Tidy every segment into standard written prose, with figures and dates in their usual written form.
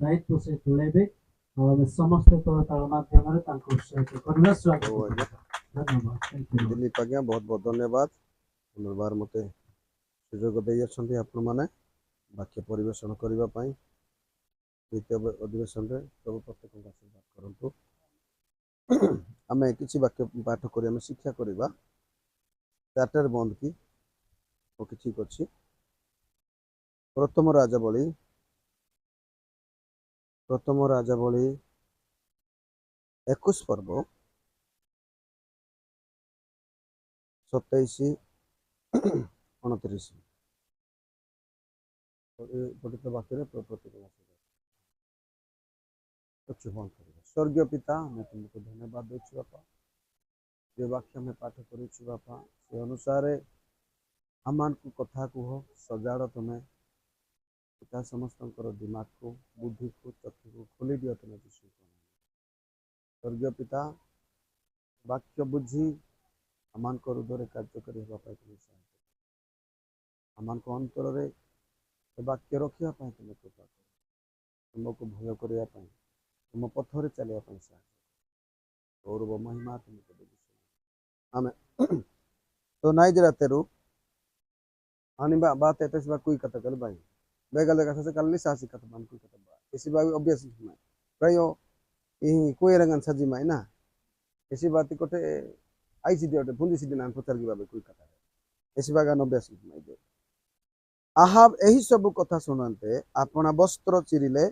दायित्व से तुलेबे और समस्त तो ताल माध्यम रे तांको उत्साहित करबा स्वागत हो आज्ञा धन्यवाद थैंक यू दिलीप आज्ञा बहुत बहुत धन्यवाद पुनर्बार मते सुजोग देई अछंती आपण माने वाक्य परिवेषण करबा पई द्वितीय अधिवेशन रे प्रभु प्रत्येक को आशीर्वाद करंतु आमे किछि वाक्य पाठ करी आमे शिक्षा करबा चार्टर बंद की ओ किछि अछि प्रथम राजावली 21 पर्व 27 29 पठित वाक्य प्रत्येक स्वर्गीय पिता मैं तुमको धन्यवाद देछु बापा जे वाक्य में पाठ करूछु बापा से अनुसार आमान को कथा कुह सजाड़ तुम्हें पिता समस्त दिमाग को बुद्धि को चक्षु को खोली दियो तुम्हें यीशु स्वर्गीय पिता वाक्य बुझी आमान को हृदय कार्यकारी होगा तुम्हें साहाय्य आमान को अंतर रे वाक्य रखा तुम्हें कृपा कर तुमको भय करने तुम पथर चलिया साहाय्य गौरव महिमा तुमको देवी आमे तो नाइजरा तेरू आनी बात है तो कोई कथा कर भाई बेगल देखा से कल सासी कथा मान कोई कथा बा इसी बात ऑब्वियस में कयो ई कोई रंगन सजी में ना इसी बात कोटे आई सी दियोटे फुंदी सी दिना पचार की बाबे कोई कथा है इसी बात ऑब्वियस में दे आहाब एही सब कथा सुनते अपना वस्त्र चिरिले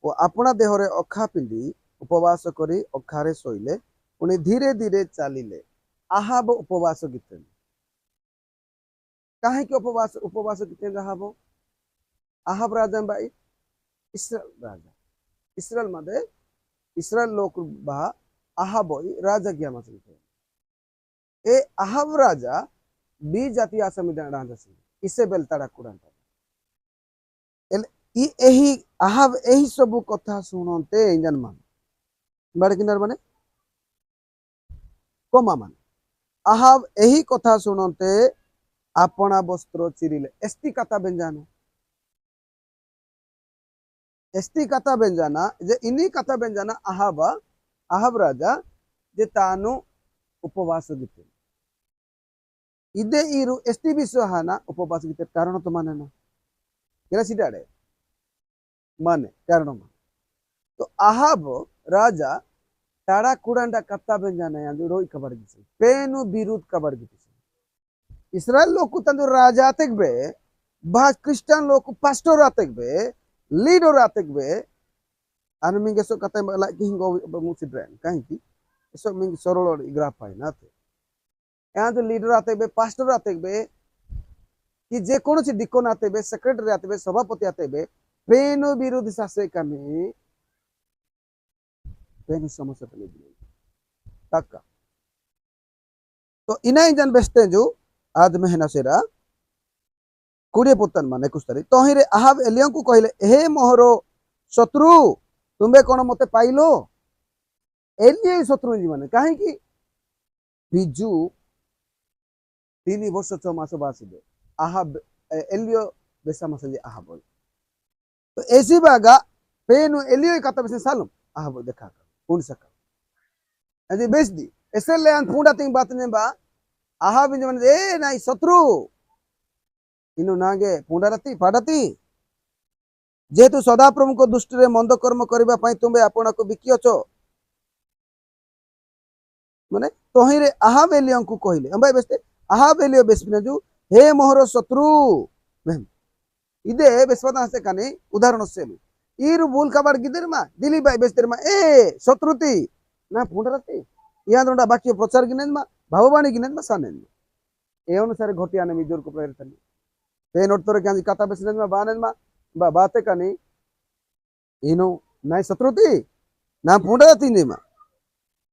और अपना देह रे अखा पिंदी उपवास करी अखारे सोइले पुणी धीरे धीरे चलिले आहाब उपवास गीते कहीं उपवास गीते आहाब राजा भाई इस्राएल राजा इस्राएल मध्ये इस्राएल लोक बा आहाब राजा क्या ए आहाब राजा बी जाति आसमी राजा इसेबेल ताड़ा कुड़ांटा एही आहाब एही सब कथा सुनते इंजन मान बड़ किनार माने कमा मान आहाब एही कथा सुनते अपना वस्त्र चिरिले एस्ती कथा व्यंजन एस्ती कथा व्यंजना जे इनी कथा व्यंजना आहाब राजा जे तानु उपवास गीते इदे इरु एस्ती विश्वहाना उपवास गीते कारण तो माने ना केरा सिटाडे माने कारण मान तो आहाब राजा ताड़ा कुड़ांडा कथा व्यंजना या रोई कबर गीसे पेनु विरुद्ध कबर गीते इस्राएल लोग तंदु राजा तेगबे बा क्रिश्चियन लोग पास्टर आतेगबे लीडर आतेगबे अन मिंगे सो कते ला कि हिंगो मुसिड्रेन काहे कि सो मिंग सरल इग्रा पाई नाते यहाँ जो लीडर आतेगबे पास्टर आतेगबे कि जे कोनो सी डिकोन आतेगबे सेक्रेटरी आतेगबे सभापति आतेगबे पेनो विरुद्ध शासे कने पेनो समस्या तले तक्का तो इना जन बेस्ते जो आज महीना सेरा कुड़े पुतन मान 21 तारीख तहिरे आहाब एलिया को कहले हे मोहरो शत्रु तुम्बे कौन मते पाइलो एलिया शत्रु जी माने काहे कि बिजु 3 वर्ष 6 मास बासिबे आहाब एलियो बेसा मास जे आहाब तो ऐसी बागा पेनु एलियो कथा बेसे सालम आहाब देखा कौन सका अजी बेस दी एसले अन पूंडा तिंग बात ने बा आहाब इंज माने ए नाई शत्रु इनु नागे पुंडारती पाडती जेतु सदा प्रभु को दृष्टि रे मंद कर्म करबा पई तुमे आपना को बिकियछो माने तोहिरे आहाब एलियो को कहले हम भाई बेस्ते आहाब एलियो बेसने जो हे मोहर शत्रु महम इदे बेसपदा से काने उदाहरण सेलु इरु बोल कबाड़ गिदर मा दिली भाई बेस्ते मा ए शत्रुति ना पुंडारती या दोंडा बाकी प्रचार गिनेन मा भाववाणी गिनेन मा सानेन ए अनुसार घटियाने मिजोर को प्रेरित पे नोटतोरे क्या कथा बेसने मा बानेन मा बा बाते कानी इनो नाई शत्रुति ना पुंडारती ने मा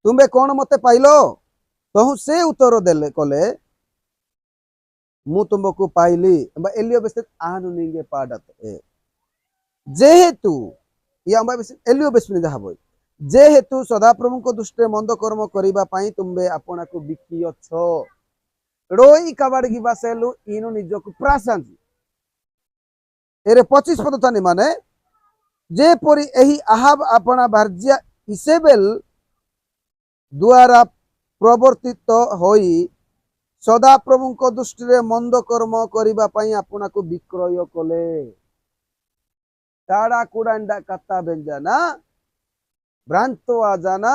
तुम्बे कौन मते पाइलो तो से उत्तर देले कले मु तुमको पाइली एलियो बेस आनु निंगे पाडत ए जेहेतु या बेस एलियो बेस ने जहा जेहेतु सदाप्रभु को दृष्टि मंद कर्म करबा पई तुमबे आपना को बिकियछो रोई कबाड़गी बासेलु इनु निजको प्रासांति एरे 25 पद थानी माने जेपरि एही आहाब अपना भार्या इसेबेल द्वारा प्रवर्तित होई सदा प्रभु दृष्टि मंद कर्म करने आपना को विक्रय कले ताड़ा कुडांडा कत्ता बेंजाना भ्रांतो आजाना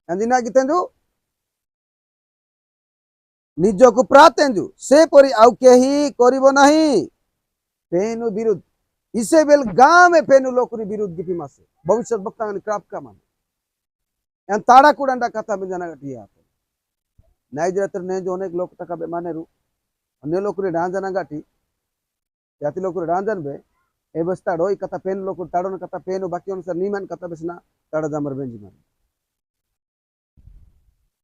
अंदिना कितेंजु निजको प्रातेंजु से परि आउ केही करिवो नाही पेनु विरुद्ध इसेबेल गांव में पेनु लोकरी विरुद्ध गिपी मासे भविष्य वक्ता क्राप का मान एन ताड़ा कुडांडा कत्ता बेंजाना गटिया नाइजर ने जो अनेक लोक तक बेमानेरु अन्य लोकरी डांजना गाटी जाति लोकरी डांजन बे ए बस्ता डोई कथा पेन लोक ताड़न कथा पेन बाकी अनुसार नीमान कथा बेसना ताड़ा जामर बेंजी मान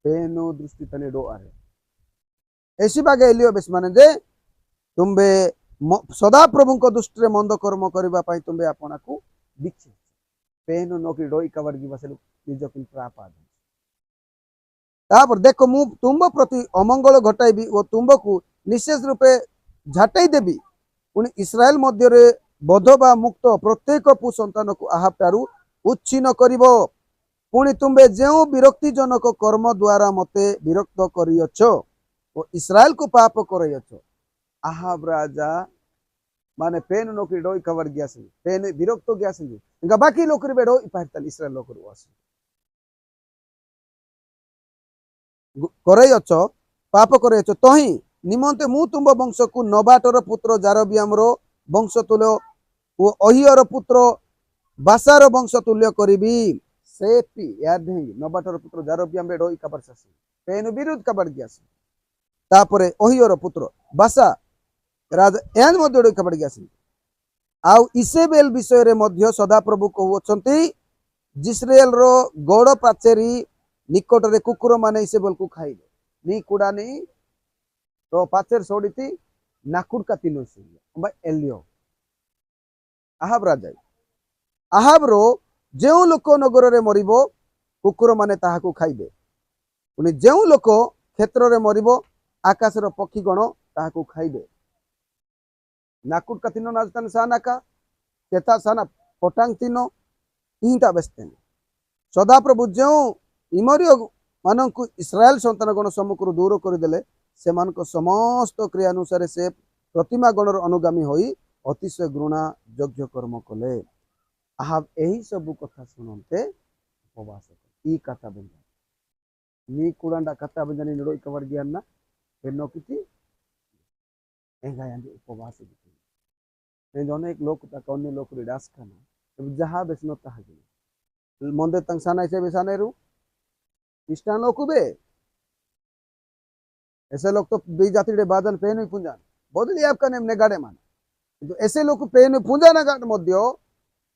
पेनो दृष्टि तने डो आरे ऐसी बागे एलियो बेस माने जे तुम्बे सदा प्रभु को दृष्टि मंद कर्म करबा पई तुम्बे आपना को दीक्षे पेनो नोकरी डोई कवर गी बसेलु निज किन प्राप आ तापर देखो मु तुंब प्रति अमंगल घटाइबी ओ तुंब को निशेष रूपे झाटाई देबी पुणी इस्राएल मध्य रे बध बा मुक्त प्रत्येक पु संतान को आहाब तारु उच्छिन्न करिवो पुणी तुम्बे जेउ विरक्तिजनक कर्म द्वारा मते विरक्त करियछ ओ इस्राएल को पाप करयछ आहाब राजा माने पेन नौकरी डोई कवर गया से पेन विरक्त गया से इंगा बाकी लोकरी बेडो इपाहतन इस्राएल लोकरी वास करयछ पाप करयछ तही निमंते मु तुंब वंश को नबाटर पुत्र जारबियाम रो वंश तुल्य ओ अहियर पुत्र बासार वंश तुल्य करिबी से पी याद नहीं नबाटर पुत्र जारबियाम बेडो कबर ससी पेन विरुद्ध कबर गया से तापरे अहियर पुत्र बासा राजा एन मध्य कबर गया से आउ इसेबेल विषय रे मध्य सदा प्रभु कहउछंती जिस्राएल रो गौड़ पाचेरी निकट रे कुकुर माने इसेबेल को खाइबे नी कुडानी तो पाचेर सोडीती नाकुर का तीनो से एलियो आहाब राजा आहाब रो जेउ लोक नगर रे मरिबो कुकुर माने ताहाकू खाइबे पुनी जेउ लोक क्षेत्र रे मरिबो आकाश रो पक्षी गण ताहाकू खाइबे नाकुर का तीनो नाजतन सानाका केता साना पटांग तीनो इहिता बेस्तेन सदा प्रभु जेउ इमरियो मानकु इस्राएल संतान गण सम्मुखरु दूर करदेले सेमानक समस्त क्रिया अनुसार से प्रतिमा गणर अनुगामी होई अतिशय घृणा यज्ञ कर्म कले आहाब एही सब कथा सुनते उपवास ई कथा बेंजा नी कुडांडा कथा बेंजानी नडोई कवर गियान ना पेनो किति एंगा यांदी उपवास दिते ए जने एक लोक ता अन्य लोक रे डास खाना जहा बेसनो ताहा गे मंदे तंगसाना से बेसाने रु इष्टान लोक बे ऐसे लोग तो बी जाति रे बादन पेन ही पुंजान बदली आपका नेम नेगाड़े मान तो ऐसे लोग पेन पुंजा ना गाट मध्य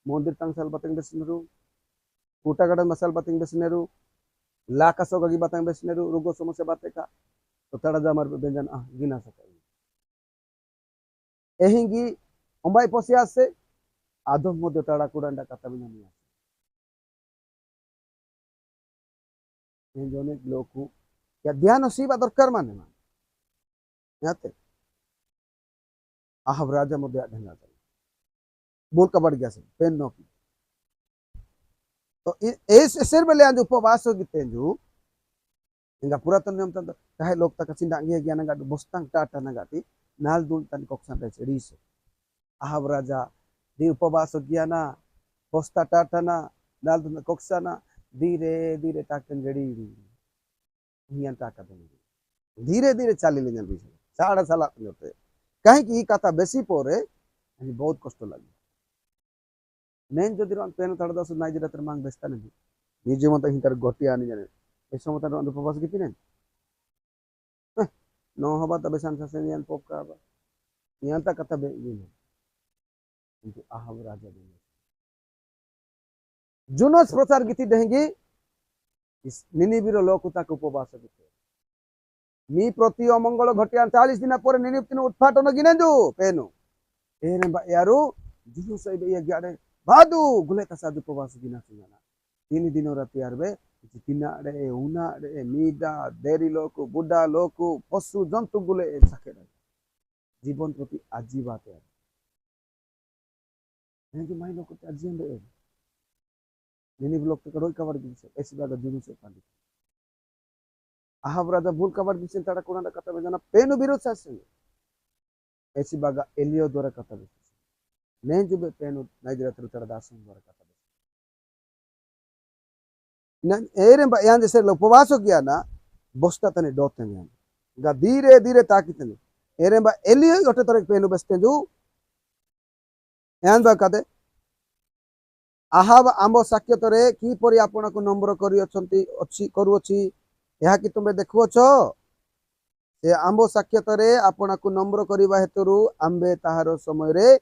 मंदिर तंगसाल बतंग बेसनेरु कोटा गाडन मसाल बतंग बेसनेरु लाका सोगगी बतंग बेसनेरु रोगो समस्या बाते का तो तड़ा जामर बेंजन गिना सके एहिंगी अंबाई पसिया से आधो मध्य तड़ा कुडांडा कथा बिना जने लोक या ध्यान सीबा दरकार माने याते आहाब राजा मध्य ढंगा बोल का बढ़ गया से पेन नो की तो एस एसर बेले आज उपवास गितेंजु इंगा पुरातन नियम तंत्र काहे लोक तक चिंदा गे ज्ञान गाड बस्तांग टाटा ना गाती नाल दुल तन कोक्सन रे चेडीस आहाब राजा दी उपवास ज्ञाना बस्ता टाटा ना नाल दुल कोक्सना धीरे धीरे टाकन जड़ी हियां टाका धीरे धीरे चाली ले जन साड़ा साला होते कहीं की कथा बेसी पोरे बहुत कष्ट लगे नेन जदि पेन तड़ दस नाइज रात मांग बेस्ता नहीं निजे मत हिंकर गोटिया नहीं जाने ए समय तक उपवास गिती नहीं न हबा तबे सांसा से यान पोप का यान तक कथा बे किंतु आहाब राजा बे जुनस प्रचार गीति देंगी निनिबिर लोक तक उपवास गिते मी प्रति अमंगल घटिया 40 दिन पर निनिप्तिन उत्पाटन गिनेजु पेनु एने यारू जुनु सई बे याडे बादू गुले का साधु उपवास गिना सुना 3 दिन रात यारबे तिनाडे उनाडे मीडा देरी लोक बुड्ढा लोक पशु जंतु गुले सके जीवन प्रति आजीवाते yang main lo kita ajian deh ini blok ke kedoi kabar bisa esi baga juru se pandi ahab raja भूल kabar bisa tada kurang kata bejana penu biru sase esi baga elio dora kata bisa ne jube penu naijira teru tada dasan dora kata bisa nan ere ba yang dese lo उपवासो किया ना bosta tane dote ne ga धीरे धीरे ताकितने ere ba elio gote tore penu beste ju yang ba kate Ahab आंब साक्ष्यतरे किपरि आपनकु नम्र करी अछंती अछि करूअछि यहा कि तुमे देखुअछ से आंब साक्ष्यतरे आपनकु नम्र करिबा हेतुरु आंबे ताहार समय रे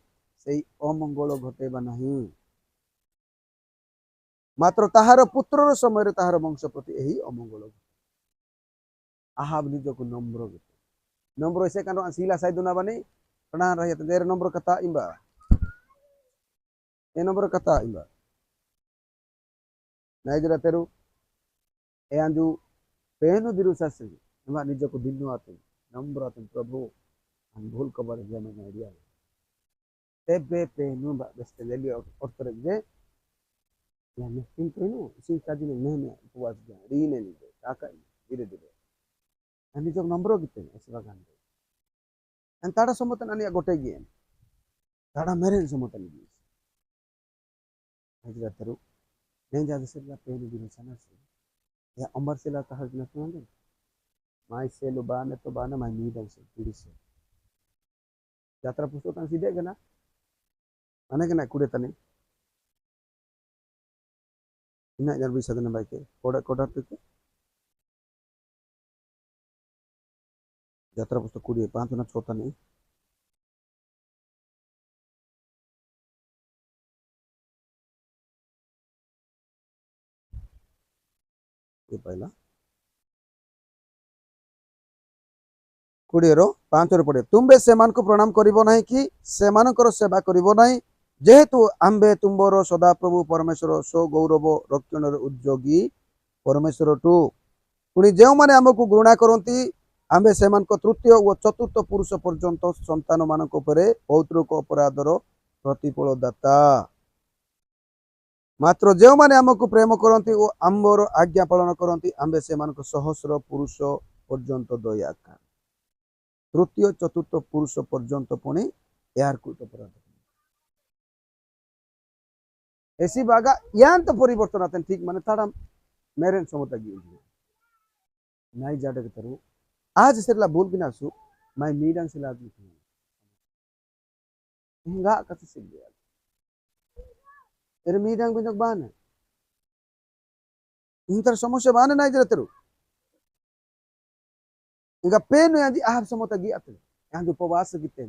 सेई अमंगल घटेबा नाही मात्र ताहार पुत्रर समय रे ताहार वंश प्रति एही अमंगल आहाब निजको नम्र नम्र से कानो सीला साइदुना बने पना रहित देर नम्र कथा इम्बा ए नम्र कथा इम्बा नाइजरा तेरु ए आंजू पेनु बिरु सासे नमा निजको दिनु आते नम्र आते प्रभु हम भूल कबर जमे नाइडिया तेबे पेनु बा बेस्ते लेली औरतरे जे या नेकिन पेनु सी काजी ने नेने उपवास जा रीने निजे काका धीरे धीरे निजको नम्र गिते एसबा गांदे एन ताड़ा समतन अनिया गोटे गिए ताड़ा मेरे समतन गिए नाइजरा तेरु नहीं जा सेला पेनु बिरु sana ya omar sila tahal na tuan mai selo bana to bana mai ni dan se se yatra pustokan side gana mana kena kude tane ina jar bisa dana baike koda koda te yatra pustok kude 5 na 6 tane ये पहला कुड़िएर 5 पड़े तुम्बे सेमान को प्रणाम करिबो नाही कि सेमानकर सेवा करिबो नाही जेहेतु आंबे तुम्बर सदा प्रभु परमेश्वर सो गौरव रक्षण उद्योगी परमेश्वर टू पुणी जो माने आमको घृणा करती आंबे सेमान को तृतीय और चतुर्थ पुरुष पर्यंत संतान मान पौत्रिक अपराधर प्रतिफल दाता मात्र जो माने आमको प्रेम करती और आंबर आज्ञा पालन करती आंबे से सहस्र पुरुष पर्यंत दया तृतीय चतुर्थ पुरुष पर्यंत पुणी यार कृत अपराध ऐसी बागा यान तो परिवर्तन आते ठीक माने ताड़ा मेरे समता गी नाई जाडे के तरु आज सेला बोल बिना सु माय मीडन सेला आदमी हिंगा कत से गया एरे मीडंग बिनक बाने इंतर समस्या बाने नाई जरा तेरु इंगा पेन यादी आहब समता गी आते यहाँ जो उपवास गिते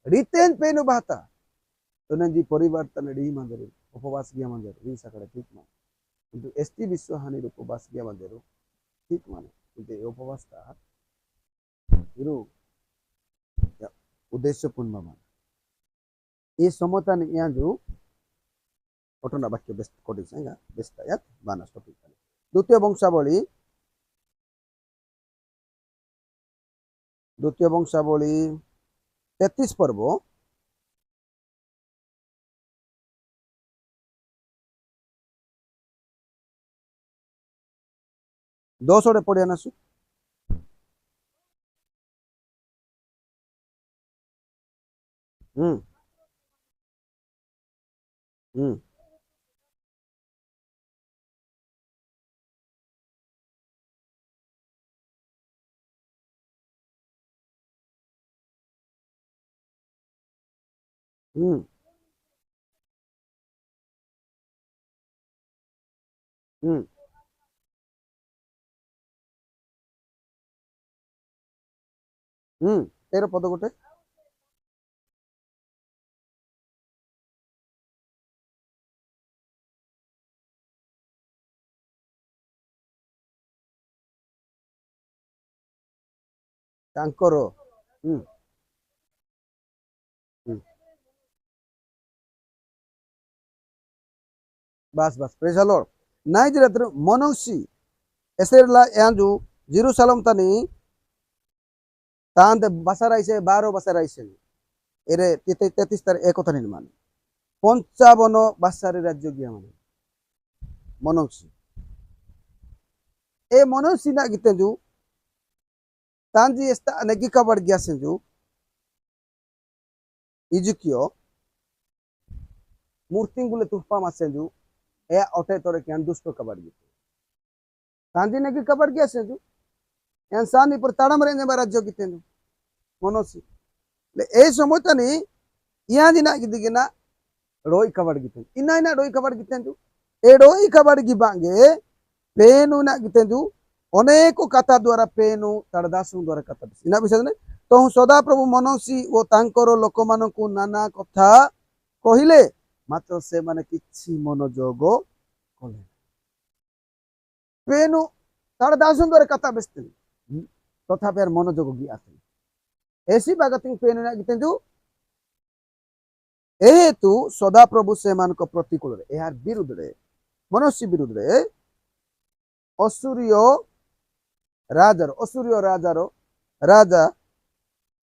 रितेन पेन बाता तो नंजी परिवर्तन डी मंदर उपवास गिया मंदर री सकड़े ठीक मान किंतु एसटी विश्व हानि उपवास गिया मंदर ठीक माने किंतु उपवास का इरु उद्देश्यपूर्ण मान ये समता ने यहाँ जो घटना वाक्य बेस्ट कोडिंग संगा बेस्ट यात बानस टॉपिक द्वितीय वंशावली 33 पर्व 2 पढ़िया नासु हम्म हम्म हम्म हम्म 13 पद गोटे तांकर बस बस प्रेज द लॉर्ड नाइ जरा मनौसी एसेरला यांजू जेरूशलेम तनी तांद बसराइसे 12 बसराइसे एरे 33 तर 1 तनी मान पंचावन बासारे राज्य गया माने मनोसी ए मनोसी ना गिते जो तांजी एस्ता नगी कबर गया से जो इजुकियो मूर्ति गुले तुफा मासे जो ए ओटे तोरे के दुष्ट कबर गिते तांजी नगी कबर गया से जो इंसानी पर ताड़म रेंगे राज्य गिते जो मनोसी ले ए समय तनी यहाँ दिना गिदिगिना रोई कबर गिते इना इना रोई कबर गिते जो ए रोई कबर गिबांगे पेनु ना गिते जो अनेक कथा द्वारा पेनु तड़दासु द्वारा कथा इना विषय ने तो सदा प्रभु मनोसी ओ तांकर लोक मानकु नाना कथा कहिले मात्र से माने किछि मनोजोग कले पेनु तड़दासु द्वारा कथा बेस्ते तथा फेर मनोजोग गि आते ऐसी बागतिंग पेनु ना गिते जो एहेतु सदा प्रभु से मान को प्रतिकूल रे यार विरुद्ध रे मनुष्य विरुद्ध रे असुरिय राजार राजा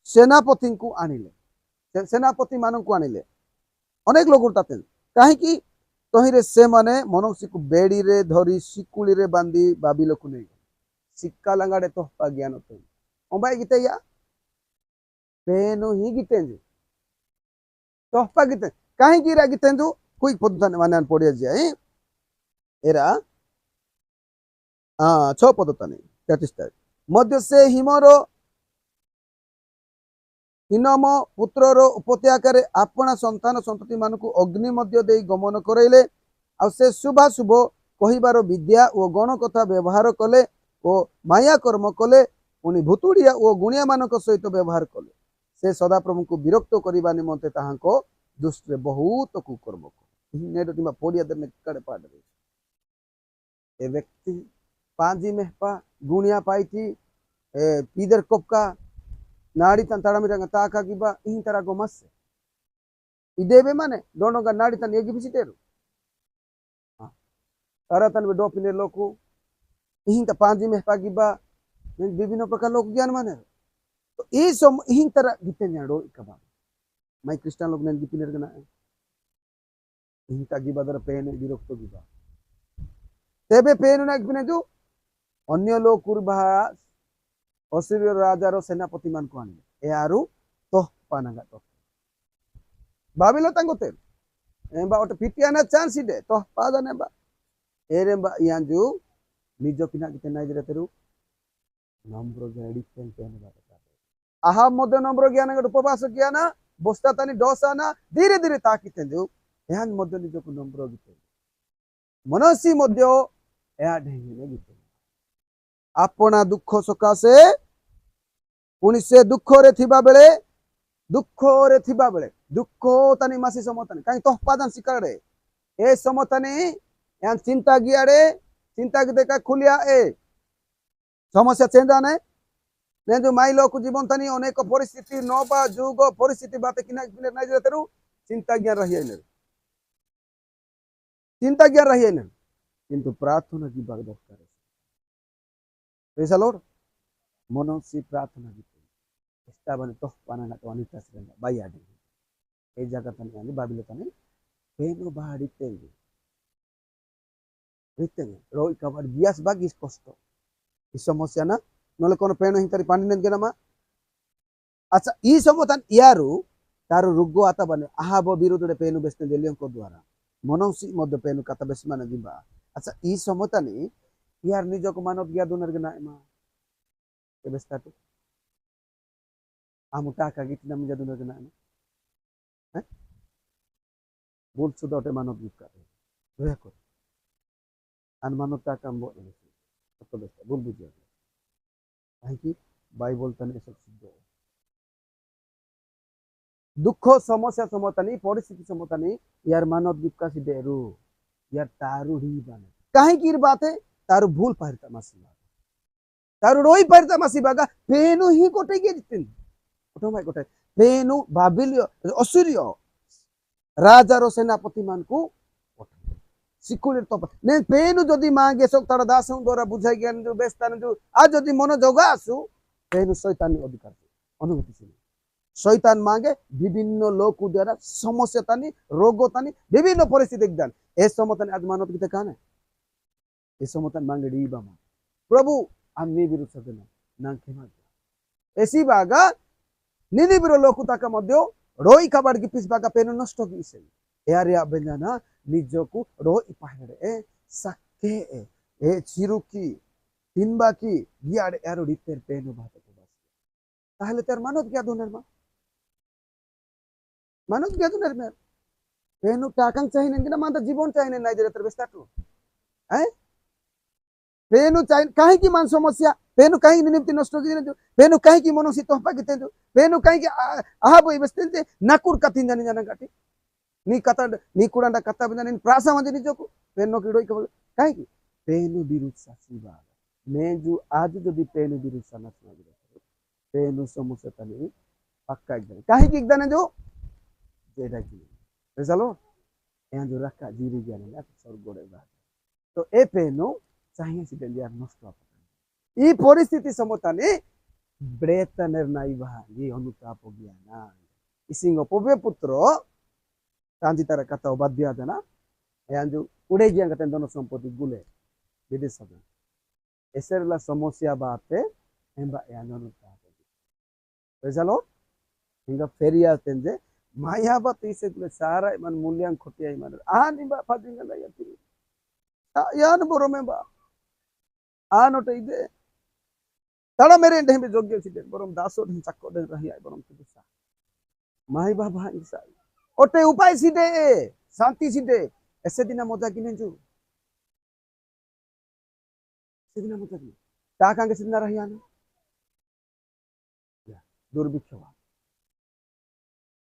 सेनापति को आनिले सेनापति मान को आनिले अनेक लोग ताते कहीं कि तहिरे से माने मनुष्य को बेड़ी रे धरी सिकुली रे बांधी बाबिल को नहीं सिक्का लंगाड़े तो ज्ञान तो ओबाई गीते या पेनो ही गीते तोहपा गीते कहीं गिरा गीते जो कोई पद माने पड़िया जाए एरा छ पदतानी 33 मध्य से हिमरो हिनम पुत्रर उपत्याकार आपण संतान संतति मानकु अग्नि मध्य दे गमन करैले आ से शुभाशुभ कहिबार विद्या और गण कथा व्यवहार कले और माया कर्म कले पुनि भुतुड़िया और गुणिया मानक सहित व्यवहार कले से सदा प्रभु को विरक्त करबा निमंते ताहाको दुष्ट बहुत कुकर्म को पड़िया देने कड़े पाड़ ए व्यक्ति पांजी मेहपा गुणिया पाइटी पीदर कोपका नाड़ी तन तड़ा में ताका गिबा इन तरह को मस इदेबे माने दोनों का नाड़ी तन एगी बिसिटेरु हां तारा तन में डोपिने लोको इन त पांजी मेहपा गिबा विभिन्न प्रकार लोक ज्ञान माने तो ई सम इन तरह गिते न्याडो कबा माई क्रिस्टियन लोग ने गिपिनेर गना हिंता गिबा दर पेन विरक्त गिबा तेबे पेन ना गिपिने जो अन्य लोग कुरबा असुर राजार सेनापति मान को आनिले यारु तो पानागा तो बाबिलो तांगोते एबा ओटे पिटियाना चांस दे तो पादाने बा एरे बा यांजु निजो किना गिते नाइ जरेतेरु नम्र गेडी पेन पेन बा आहा मध्य नम्र ज्ञान गड उपवास ज्ञान बस्ता तानी डोसाना धीरे धीरे ताकिते जो एहान मध्य निज को नम्र गिते मनसी मध्य एहा ढेंगे गिते आपना दुख सकाशे पुनि से दुख रे थिबा बेले दुख तानी मासी समतानी काई तोहपादन सिकाड़े ए समतानी यान चिंता गियाड़े चिंता गिते का खुलिया ए समस्या चेंजा ने ने जो माई लोक जीवन तानी अनेक परिस्थिति नबा जुग परिस्थिति बाते किना किने नाइ जतेरु चिंता ज्ञान रहिए न किंतु प्रार्थना की बात दरकार है प्रेज द लॉर्ड मनोसी प्रार्थना की इस्ता बने तो पाना ना तो अनिता से बाई आदि ए जगह तने आनी बाबिलो तने पेनो बाड़ीते रितेने रोई कबर बियास बागी कष्ट ई समस्या ना नले कोन पेनो हितरी पानी नेन गेना मा अच्छा ई समतन यारु तारो रुगो आता बने आहाब विरुद्ध पेनु बेस्ते देलियं को द्वारा मनोसी मध्य पेनु कथा बेस माने दिबा अच्छा ई समतनी यार निज को मानव गया दुनर गना मा के बेस्ता तो आमुटा का गीतना मिजा दुनर गना हैं बोल सुदोटे मानव गीत कर रे को अन मानवता काम बो तो बेस्ता बोल बुझिया काहे कि बाइबल तने सब सिद्ध दुख समस्या समतानी परिस्थिति समतानी यार मानव विकास देरु यार तारु ही बाने काहे की बात है तारु भूल पारता मासी तारु रोई पारता मासी बागा पेनु ही कोटे के जितिन कोठो भाई कोटे पेनु बाबिल असुरिय राजा रो सेनापति मान को सिकुले तो ने पेनु जदी मांगे सब तार दासों द्वारा बुझाई ज्ञान जो बेस्तान जो आज जदी मन जोगा आसु पेनु शैतानी अधिकार अनुभूति से শয়তান মাগে বিভিন্ন লোক দ্বারা সমস্যা তানি রোগ তানি বিভিন্ন পরিস্থিতি দান এ সমতান আজ মানব কিতে কানে এ সমতান মাঙ্গে রিবা মা প্রভু আমি বিরুদ্ধে দেন না ক্ষমা এসি বাগা নিনিবির লোক তাকা মধ্য রই কাবার কি পিস বাগা পেন নষ্ট কিছে এরিয়া বেঞ্জানা নিজকু রই পাহাড়ে এ সাকে এ চিরুকি তিনবাকি গিয়ার এর রিতের পেন ভাতে তাহলে তার মানব জ্ঞানের মা মানব জ্ঞানের মা পেনু টাকাং চাইনেন কিনা মানতা জীবন চাইনেন নাই যে তার বেস্তাটু হ্যাঁ পেনু চাই কাहे की मान समस्या पेनु काहे निमित्त नष्ट किने पेनु काहे की मनोसी तोहपा किते पेनु काहे की आहा बोई बस्ते नाकुर कतिन जानि जाना काटी नी कता नी कुडांडा कता बजानि प्रासा मध्ये निजको पेनु किडोई कबल काहे की पेनु विरुद्ध सासीबा ने जो आज जदि पेनु विरुद्ध सना पेनु समस्या तनी पक्का एकदम काहे की एकदम जो जेडा की रेजालो यहाँ जो रखा जीरी ज्ञान है सब गोड़े बात तो ए पेनु चाहिए सिदे लिया नष्ट ई परिस्थिति समताने ब्रेतनर नाई बहा ये अनुताप हो गया ना इसिंग पवे पुत्र तांजी तारा कथा बाध्य देना यहाँ जो उड़े जिया कते दोनों संपत्ति गुले विदेश में एसरला समस्या बाते एंबा यहाँ अनुताप रेजालो हिंगा फेरिया तेंजे माया बात इसे गुले सारा मन मूल्यांक खोटिया मन निबा फादिंगा ला याती यान बोरो में बा आनोटे इदे तड़ा मेरे इंडे में जोग्य सिदे बरम दासो दिन चक्को दे रही है बरम तुसा माई बाबा इंसा ओटे उपाय सिदे शांति सिदे ऐसे दिन मजा किने जो ऐसे दिन मजा किने टाका के सिदना रही आने दुर्भिक्षवा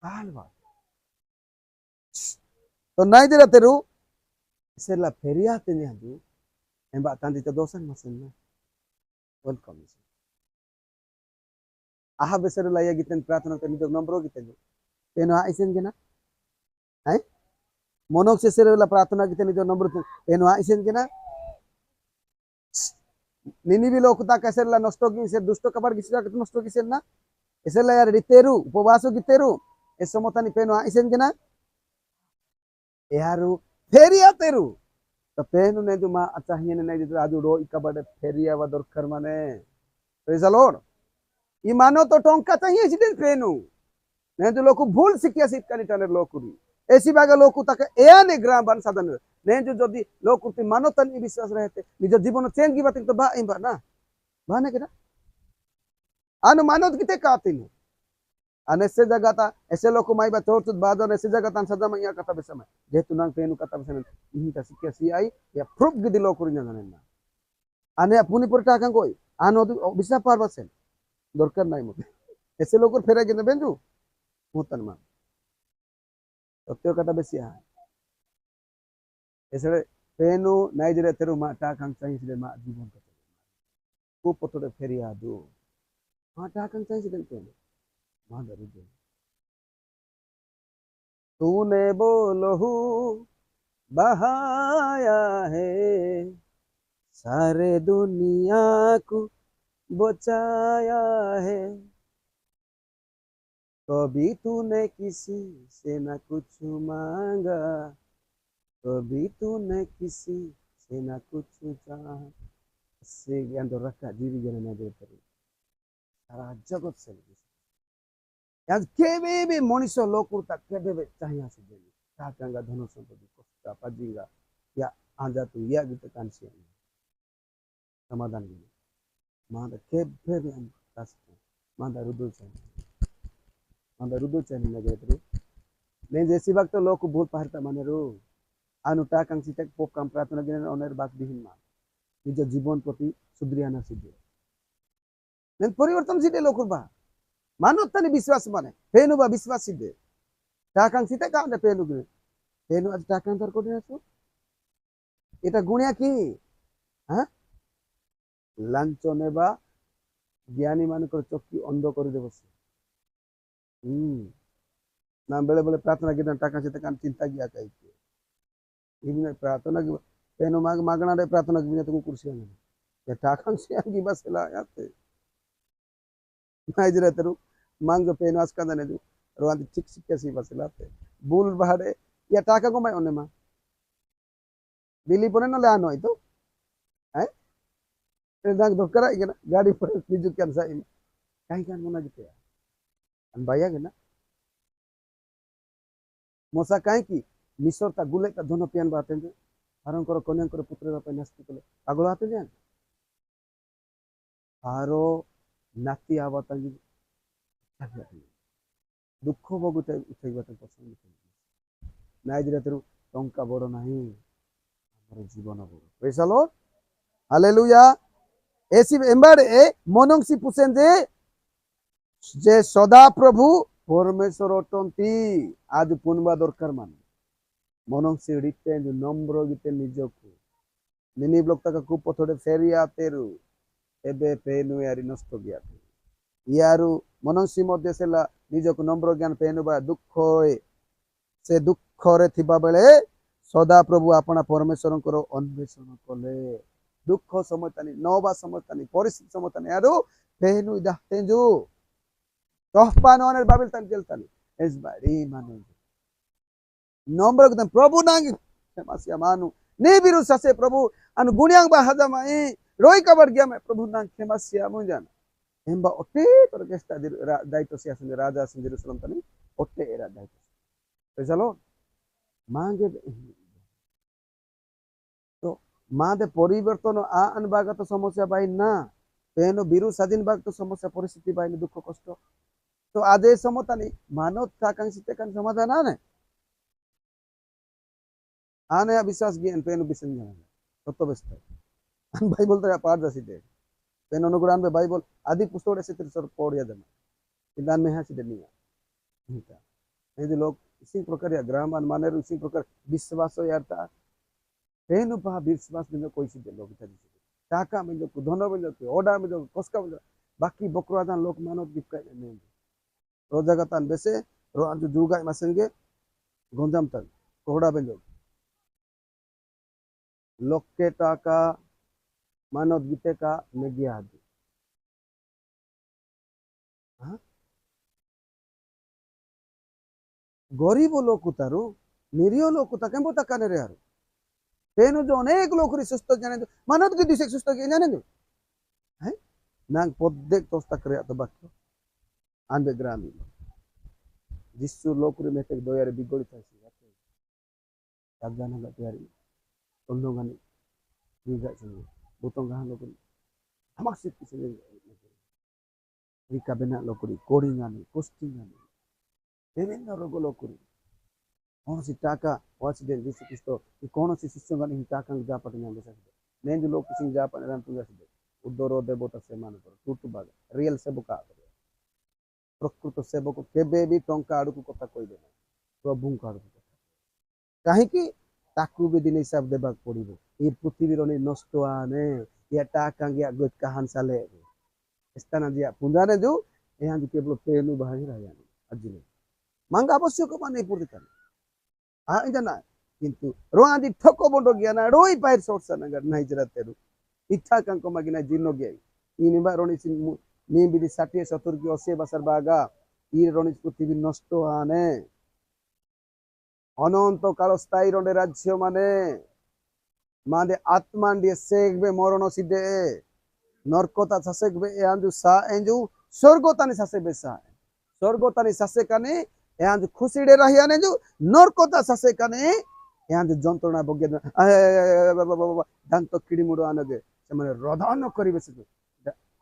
काल बात तो नाई दे तेरू सेला फेरिया तेने हजू एंबा तांदी तो दोसन मसन ना वेलकम आहा बेसर लाया गितन प्रार्थना करनी तो नंबर गितन तेनो आइसेन गेना है मनोक से सेरेला प्रार्थना गितन जो नंबर तेनो आइसेन गेना निनिबी लोकता कैसेला नष्ट की से दुष्ट कबर किसका नष्ट किसेन ना एसेला यार रितेरु उपवासो गितेरु ए समतानी पेनो आइसेन गेना यारू फेरिया तेरु तो पेनु ने जो मा चाहिए ने नहीं जो रो इकबड़े फेरिया व दरकार माने प्रेज द लॉर्ड ई मानो तो टोंका चाहिए जिदे पेनु ने जो लोग भूल सिकिया सिट कनी टने लोकुरी ऐसी बागा लोकु तक ए ने ग्राम बन साधन ने जो जदी लोकुति मानो तन विश्वास रहते निज जीवन चेंज की बात तो बा इबा ना बाने के ना अनु मानो किते कातिनु अने से जगह ता ऐसे लोग माई बा चोर बाद ऐसे जगह ता सदा मैया कथा बेसम जेतु नांग पेनु कथा बेसम इही ता सिकिया सी आई या प्रूफ गिदी लोग कुरी जाने ना अने पुनी पर टाका कोई आनो बिसा पार बसेन दरकार নাই মতে ऐसे लोग फेरा के बेंजू होतन मा सत्य कथा बेसी है ऐसे पेनु नाई जरे तेरु मा टाका चाहिए मा जीवन को को पतोड़े फेरिया दो मा टाका चाहिए पेनु तूने बोलहू बहाया है सारे दुनिया को बचाया है कभी तूने किसी से न कुछ मांगा कभी तूने किसी से न कुछ चाहा से ज्ञान रखा जीवी जन न दे सारा जगत से याद केबे भी मनुष्य लोक केबे भी चाहिए से काकांगा धन संपत्ति कष्टा पजिंगा या आजा तू या गीत कांसी समाधान नहीं मादा केबे भी हम कास मादा रुदुल चाहिए लगे तो नहीं जैसी वक्त लोग भूल पारता माने रो अनुटा कांसी तक पोप काम प्रार्थना गिने ओनर बात बिहीन मान निज जीवन प्रति सुधरियाना सिद्धि नहीं परिवर्तन सिद्धि लोक बा मानो तनी विश्वास माने पेनु बा विश्वास सिद्धे टाकां सीते का पेनु गिने पेनु आज टाकां तर कोडी आछो এটা গুণিয়া কি হ্যাঁ লাঞ্ছনে বা জ্ঞানী মানकर চক্ষু অন্ধ করে দেব না বেলে বেলে प्रार्थना गिना टाका सीते कान चिंता गया कई इने प्रार्थना की पेनु माग मागना रे प्रार्थना की तो कुर्सी ने ये टाकां से की बस ला याते नाइजरे तेरू Mango penas kan dan itu. Ruang cik cik kasih pasilate. Bul bahade. Ya taka ko may onema. Bili pun na lano itu. Eh? Nang dokara ikana gadi pun tunjukkan sa ini. Kahi kan muna gitu ya. An bayangin na. Mosa kahi ki misor ta gule ta dono pian baten je. Arang koro konyang koro putra apa nasti kole. Agolo aten jan. Aro nati abatan ji. दुख भोगुते उठेइबाते पसंद करे नाइ दिले तेरु टंका बड़ नाही हमर जीवन बड़ प्रेज द लॉर्ड हालेलुया एसी एम्बाडे मनंगसी पुसेन जे सदा प्रभु परमेश्वर अटंती आज पुनबा दरकार मान मनंगसी रिते जो नम्र गीते निजको निनी ब्लॉक तक को पथोडे फेरिया तेरु एबे पेनु यारी नष्ट गया यारू मनंगसी मध्य सेला निजको नम्र ज्ञान पेनुबा दुख से दुख रे थिबा बेले सदा प्रभु आपना परमेश्वर अन्वेषण कले दुख समतानी नवा समतानी परिस्थिति समतानी यारू पेनु दातेंजु तहपान ओनर बाबिल तन जलतानी एस बारी मानु नम्र गदन प्रभु नांग समासिया मानु ने बिरु ससे प्रभु अन गुणियांग बा हजमाई रोई कबर गया मैं प्रभु नांग समासिया मुंजन Hemba otte orkestra daito si asin raja asin Jerusalem tani otte era daito. Pesalo mange तो मादे परिवर्तन आ अनबागा तो समस्या बाई ना पेनो बिरु स्वाधीन बाग तो समस्या परिस्थिति बाई दुख कष्ट तो आज ये समता नहीं मानव कांक्षी ते kan समाधान आने आने विश्वास ज्ञान पेनो बिसन जाना सत्य बेस्ट अन भाई बोलते हैं पाठ जैसी दे पेन अनुग्रहण में बाइबल आदि पुस्तक ऐसे तेरे सर पढ़िया जमा इदान में है सीधे नहीं है ये लोग इसी प्रकार या ग्राम माने इसी प्रकार विश्वास यार था पेन उपा विश्वास में जो कोई सीधे लोग इधर टाका में जो धनो में जो ओडा में जो कोस्का में जो बाकी बकरादान लोग मानो दिक्का नहीं रोजागतान बेसे रो जो जुगा मसेंगे गोंजाम तन कोहड़ा में जो लोग के टाका मानव गीते का मेगिया आदि गरीब लोग उतारू निरीह लोग उता कें बोता काने रे यार पेनु जो अनेक लोग री सुस्त जाने दो मानव की दिशे सुस्त के जाने दो है नांग पद्देक तोस्ता करे तो बाक्य आंबे ग्रामी जिसु लोग री मेते दो यार बिगोड़ी थासी जाना गत यारी उन्नो गानी बिगा चंगे बुतों गाहन लोग हमासित किसी रिका बेना लोग कोड़ी गानी कुश्ती गानी विभिन्न रोग लोग कौन सी टाका वाच दे जिस किस्तो कौन सी शिष्य गानी टाका जा पटना दे सकते नहीं जो लोग किसी जा पटना तुम जा सकते उद्धरो देवो तसे मान पर टूट बाग रियल सेवक प्रकृत सेवक केबे भी टंका आड़ू को कथा कोई देना प्रभु का आड़ू कथा कहीं की ताकू भी दिन हिसाब देबाक पड़िबो ये पृथ्वीर नि नष्ट आने या टाका गया गोत कहान साले स्थान दिया पुंजाने जो यहां जो केवल पेनु बाहर रहा अजिले मांग आवश्यक माने पूर्ति आ इजना किंतु रोआदि ठको बंडो गया ना रोई पायर सोर्स नगर नहीं जरातेरु इच्छा कंको मगिना जिनो गया इनिबा रोनी सिन नी बिदि 60 70 की 80 बसर बागा ई रोनी पृथ्वी नष्ट आने अनंत काल स्थायी रोने राज्य माने मादे आत्मान दिए सेगबे मरण सिद्धे नरकता ससेगबे एंजु सा एंजु स्वर्गतानि ससेबे सा स्वर्गतानि ससे काने एंजु खुशीडे रहिया ने जो नरकता ससे काने एंजु जंत्रणा भोग्य दांत किडी मुडो आनगे से माने रधन करिबे से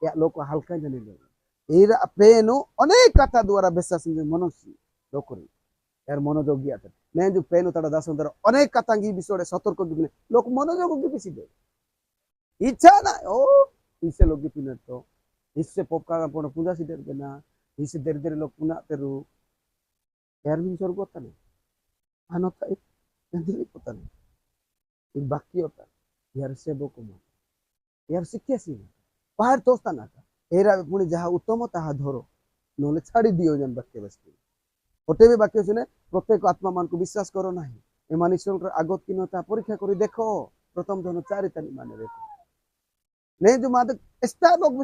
या लोक हल्का जनी ले एरा पेनु अनेक कथा द्वारा विश्वास मनसी लोकरी यार मनोयोग गया था नहीं जो पेनु तड़ा दास अंदर अनेक कथांगी विषय सतर्क गिने लोक मनोयोग की बिसी दे इच्छा ना ओ इससे लोग की पिने तो इससे पोपका का पोन पूजा सिद्धर देना इससे देर देर लोग पुना तेरु यार भी स्वर्ग होता नहीं अनोता दिल्ली होता नहीं एक बाकी होता यार से बोको मान यार शिक्षा सी बाहर तोस्ता ना था एरा पुणी जहाँ उत्तम ताहा धरो नोले छाड़ी दियो जन बाक्य बस्ती ओटे भी बाक्य सुने प्रत्येक आत्मा मान को विश्वास करो नहीं एमान ईश्वर आगत की नता परीक्षा करी देखो प्रथम धन चारितानी माने देखो नहीं जो मादक स्टार लोग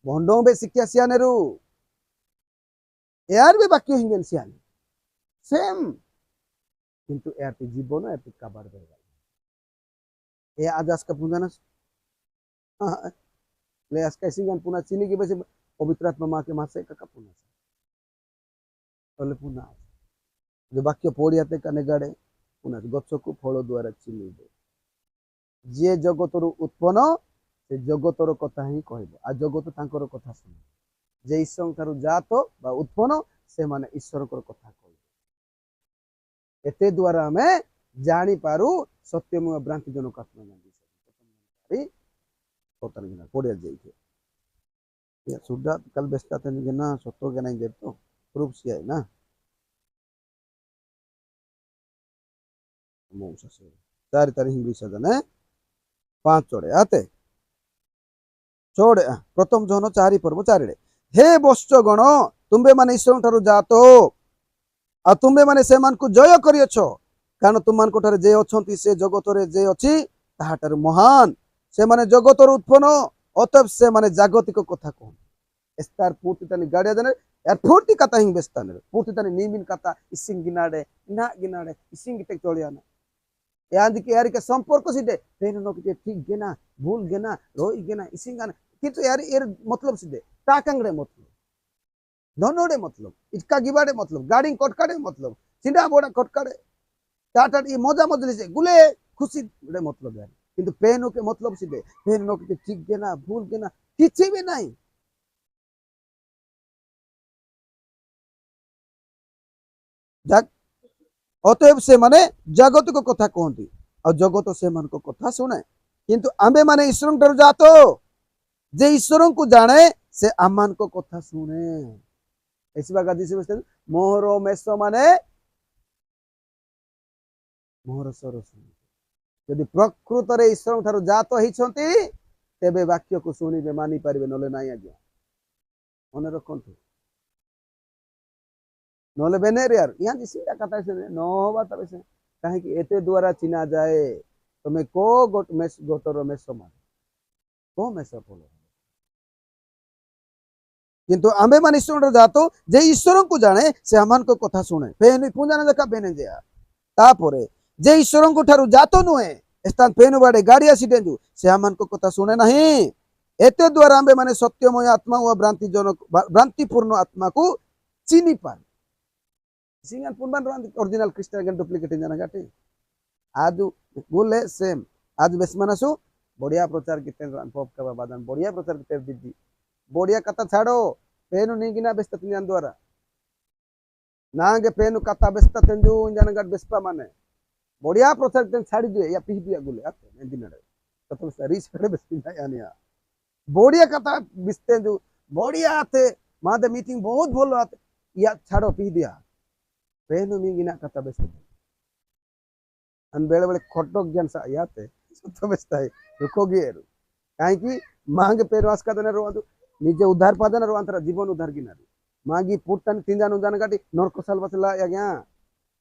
भंडों बे सिक्किया सियाने रू यार बे बाक्यो हिंगेन सियाने सेम किंतु यार ते जीवन यार ते काबार बेगा ये आज का पुंजा ना ले आज का सिंगन पुना चीनी की वजह पवित्र आत्मा माँ के मासे का पुना बोले पुना जो बाक्य पड़ियाते कने गाड़े पुना गच्छ को फल द्वारा चिन्ह दे जे जगतर उत्पन्न से जगतर कथा ही कहब आ जगत तांकर कथा शुणे जे ईश्वर ठारू जात बा उत्पन्न से माने ईश्वर कथा कह एते द्वारा आम जानी पारू सत्यमय भ्रांति जनक आत्मा गांधी पड़िया जाइए सुधा कल बेस्ता ना सत्य के नहीं तो प्रूफ से है ना चार तारीख इंग्लिश है 5 चढ़े आते चढ़े प्रथम जन 4 पर्व 4 हे वत्स गण तुम्बे माने ईश्वर ठारू जात आ तुम्बे माने से मान को जय करियछ कारण तुम मान को ठारे जे अछंती से जगत रे जे अछि ताहा ठारू महान से माने जगतर उत्पन्न अतएव से माने जागतिक कथा कहन स्टार पूर्ति तनी गाड़िया देने यार पूर्ति कथा हिंग बेस्ताने पूर्ति तनी नीमिन कथा इसिंग गिनाडे ना गिनाडे इसिंग गिते चलियाना याद के यार के संपर्क सिदे तेन नो के ठीक गेना भूल गेना रोई गेना इसिंगाना किंतु यार एर मतलब सिदे ताकंगड़े मतलब धनोड़े मतलब इटका गिबाड़े मतलब गाड़ी कटकाड़े मतलब चिंडा बोड़ा कटकाड़े टाटा ये मजा मजली से गुले खुशी रे मतलब यार किंतु पेनो के मतलब सिदे पेन नो के ठीक गेना भूल गेना किछि भी नहीं जाग अतएव से माने जगत को कथा कहती और जगत से मन को कथा शुणे किंतु आमे माने ईश्वर ठारू जातो जे ईश्वर को जाने से आमान को कथा शुणे ऐसी बात से मोहर मेष माने मोहर सर यदि प्रकृत रे ईश्वर ठारू जात होइछंती तेबे वाक्य को शुणिबे मानि पारिबे नले नाही आज्ञा मन रखंतु नले बेनेर यार यहाँ दिसिंदा कथा से न होबा तबे से काहे कि एते द्वारा चिना जाए तमे को गोट मेष गोतर मेष मान को मेष फलो किंतु आमे मान ईश्वर जातो जे ईश्वर को जाने से आमान को कथा शुणे फेन पूंजाना देखा बेने जे तापरे जे ईश्वर को ठारू जातो नुहे स्थान पेनु बाड़े गाड़िया सिडेंजु से आमान को कथा शुणे नहीं एते द्वारा आमे माने सत्यमय आत्मा व भ्रांति जनक भ्रांतिपूर्ण आत्मा को चिनी पार सिंगल पुनबान ओरिजिनल क्रिस्टियन डुप्लीकेट जाना गाटी आज बोले सेम आज बेसमानसु बढ़िया प्रचार किते पॉप का बादान बढ़िया प्रचार किते दीदी बढ़िया कथा छाड़ो पेनु नहीं गिना बेस्ता तिन द्वारा नागे पेनु कथा बेस्ता तेंजु जाना गाट बेस्पा माने बढ़िया प्रचार किते छाड़ी दिए या पी दिया गुले आते ने दिन रे तो रीच करे बेस्ता यानिया बढ़िया कथा बिस्तेंजु बढ़िया आते मादे मीटिंग बहुत भलो आते या छाड़ो पी दिया पेनु मीगिना कथा बेस्ता अन बेले बेले खटक ज्ञान सा याते सत्य बेस्ता है रुकोगी एरु काहे कि मांग पेरु आस्का देने रोवादु निजे उद्धार पादन रोवांतरा जीवन उद्धार गिनारी मागी पुटन तिंजानु जान गाटी नरक सालबसला याग्या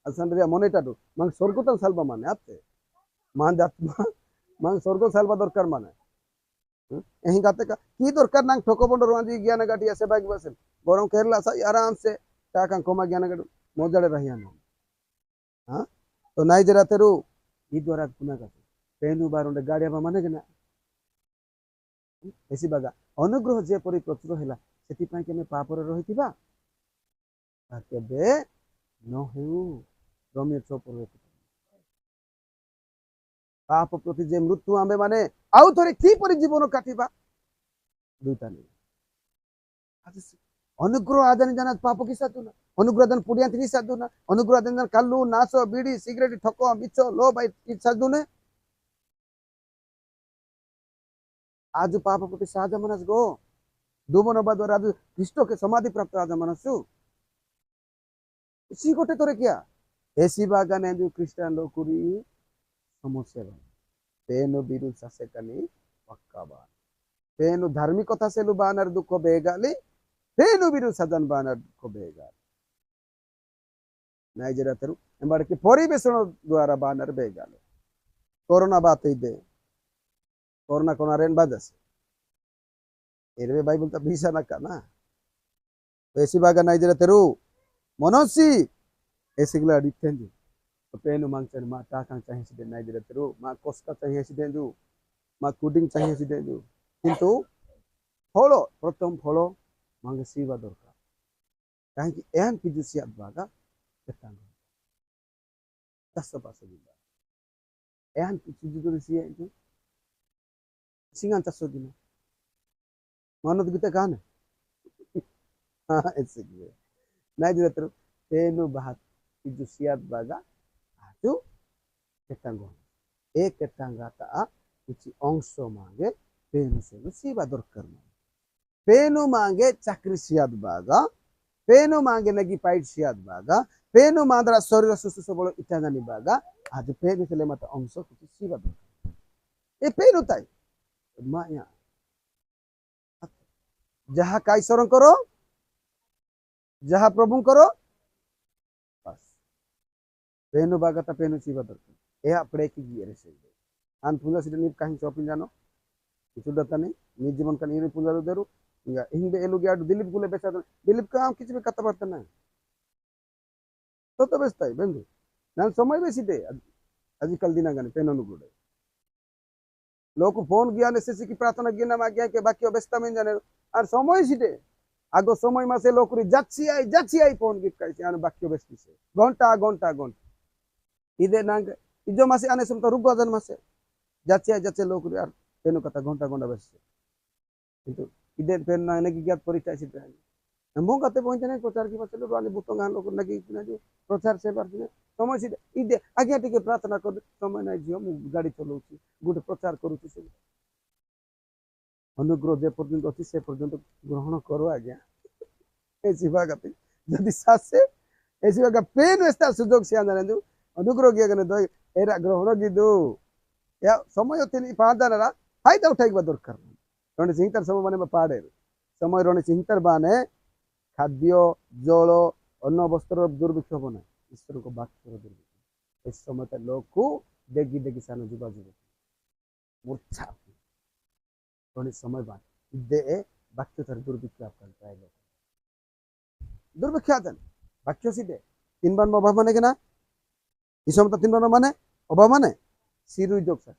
असन रिया मोनेटाडु मांग स्वर्गतन सालबा माने आते मान आत्मा मांग स्वर्ग सालबा दरकार माने एही गाते का की दरकार नांग ठोकबंड रोवांजी ज्ञान गाटी ऐसे बाग बसन बरम केरला सा आराम से टाका कोमा ज्ञान गाटी मोजड़े रहिया ना हां तो नाई जरा तेरु ई द्वारा पुना का पेनु बारुंडे गाड़िया बा माने गना ऐसी बागा अनुग्रह जे परि प्रचुर हैला सेति पय के में पाप रे रहितिबा केबे न हेउ रमे चोपर पाप प्रति जे मृत्यु आमे माने आउ थोरे की परि जीवन काटिबा दुइता नै आज अनुग्रह आदन जाना पाप की साधुना अनुग्रह दान पुड़िया की साधुना अनुग्रह दान कल्लू नाश बीड़ी सिगरेट ठको मिछ लो भाई की साधुने आज पाप प्रति साध मनस गो दुबन बाद आज ख्रीष्ट के समाधि प्राप्त आज मनसु इसी गोटे तोरे क्या ऐसी बागान जो क्रिश्चियन लोकुरी समस्या तेनो बिरु ससे कनी पक्का बान तेनो धार्मिक कथा से लु बानर दुख बेगाली तेनो बिरु सजन बानर दुख बेगाली नाइजेरिया तेरु एम्बाड़ की परिवेशन द्वारा बानर बेगाले कोरोना बात ही दे कोरोना कोना रेन बाजस एरवे बाइबल तो bisa nak na esi baga naijera teru monosi esigla ditenju penu mangchan ma takang chahi siden naijera teru ma koska chahi siden ju ma kuding chahi siden ju কিন্তু follow প্রথম follow মাঙ্গে সিবা দরকার কাহিকি N কিছু সিয়াত বাগা কেতাং দাসা পাসে দিবা N কিছু যদি সিয়া itu singan চারশো দিন মানত গীতা গানে esigla naijera teru penu bahat কিছু সিয়াত বাগা itu ketanggo ketangga taa uci ongso mange penu selu siba dorkar penu mange chakri siat baga penu mange nagi pait siat baga penu mandra sorira susu sobolo itangani baga aja penu sele mata ongso uci siba dorkar penu tai maya jaha kai sorong koro jaha prabhu koro pas penu baga ta penu siba dorkar अपने की गिरे से आन पुंजा सिदा नी कहीं shopping जानो किछु दता नहीं नी जीवन का नी पुंजा दरु इंगा हिंदे एलु गया दिलीप गुले बेचा दिलीप का किछ भी कथा बात ना तो बेचता है बंधु नान समय बेसी दे आजकल दिना गाने पेननु गुडे लोक फोन गया ने से की प्रार्थना गिना मा गया के बाकी व्यस्त में जाने और समय सिदे आगो समय मासे लोकरी जाची आई फोन गिट काई आन बाकी व्यस्त से घंटा घंटा घंटा इदे नांग इजो मासे आने समता रुगवाजन मासे जाचे लोक यार पेनो कथा घंटा घंटा बस किंतु इदे पेन ना ने गियात परिचय सिद्ध है हम कते पहुंचे ने प्रचार की बचले वाले बुतंगान लोक नगी इतना जो प्रचार से बार दिन समय सिद्ध इदे आज्ञा टिके प्रार्थना कर समय ना जियो मु गाड़ी चलाउची गुड प्रचार करूची से अनुग्रह जे पर्यंत अछि से पर्यंत ग्रहण करो आज्ञा ए शिवा गति यदि सासे ए शिवा का पेन वेस्ता सुजोग से आना ने अनुग्रह गया कने दो एरा ग्रहण गिदु या समय तिनी पादानरा फायदा उठाइबा दरकार रण सिंहतर समय माने पाडे समय रण सिंहतर बाने खाद्य जल अन्न वस्त्र दुर्भिक्ष बने ईश्वर को वाक्य दुर्भिक्ष इस समय ते लोग को देगी देगी सान जुबा जुबा मूर्छा रण समय बान दे वाक्य तर दुर्भिक्ष आपन पाए दुर्भिक्ष आदन वाक्य सिदे तीन बार अभाव माने केना इसमता तीन बार माने अभाव माने सिरुई जोक्सा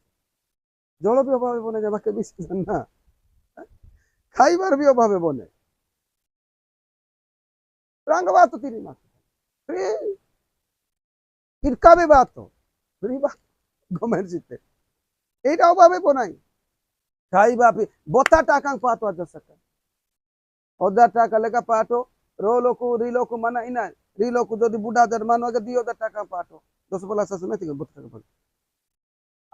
जल भी अभाव बने जाबाके विश्वास ना खाइबार भी अभाव बने रंग बात तो तीन मास फ्री किरका भी बात तो फ्री बात गवर्नमेंट सिते एटा अभाव बनाई खाइबा भी बोता टाका पातो जसका ओदा टाका लेका पातो रो लोको री लोको मना इना री लोको जदि बुढ़ा दरमान के दियो टाका पातो 10 बोला सस में 32 टाका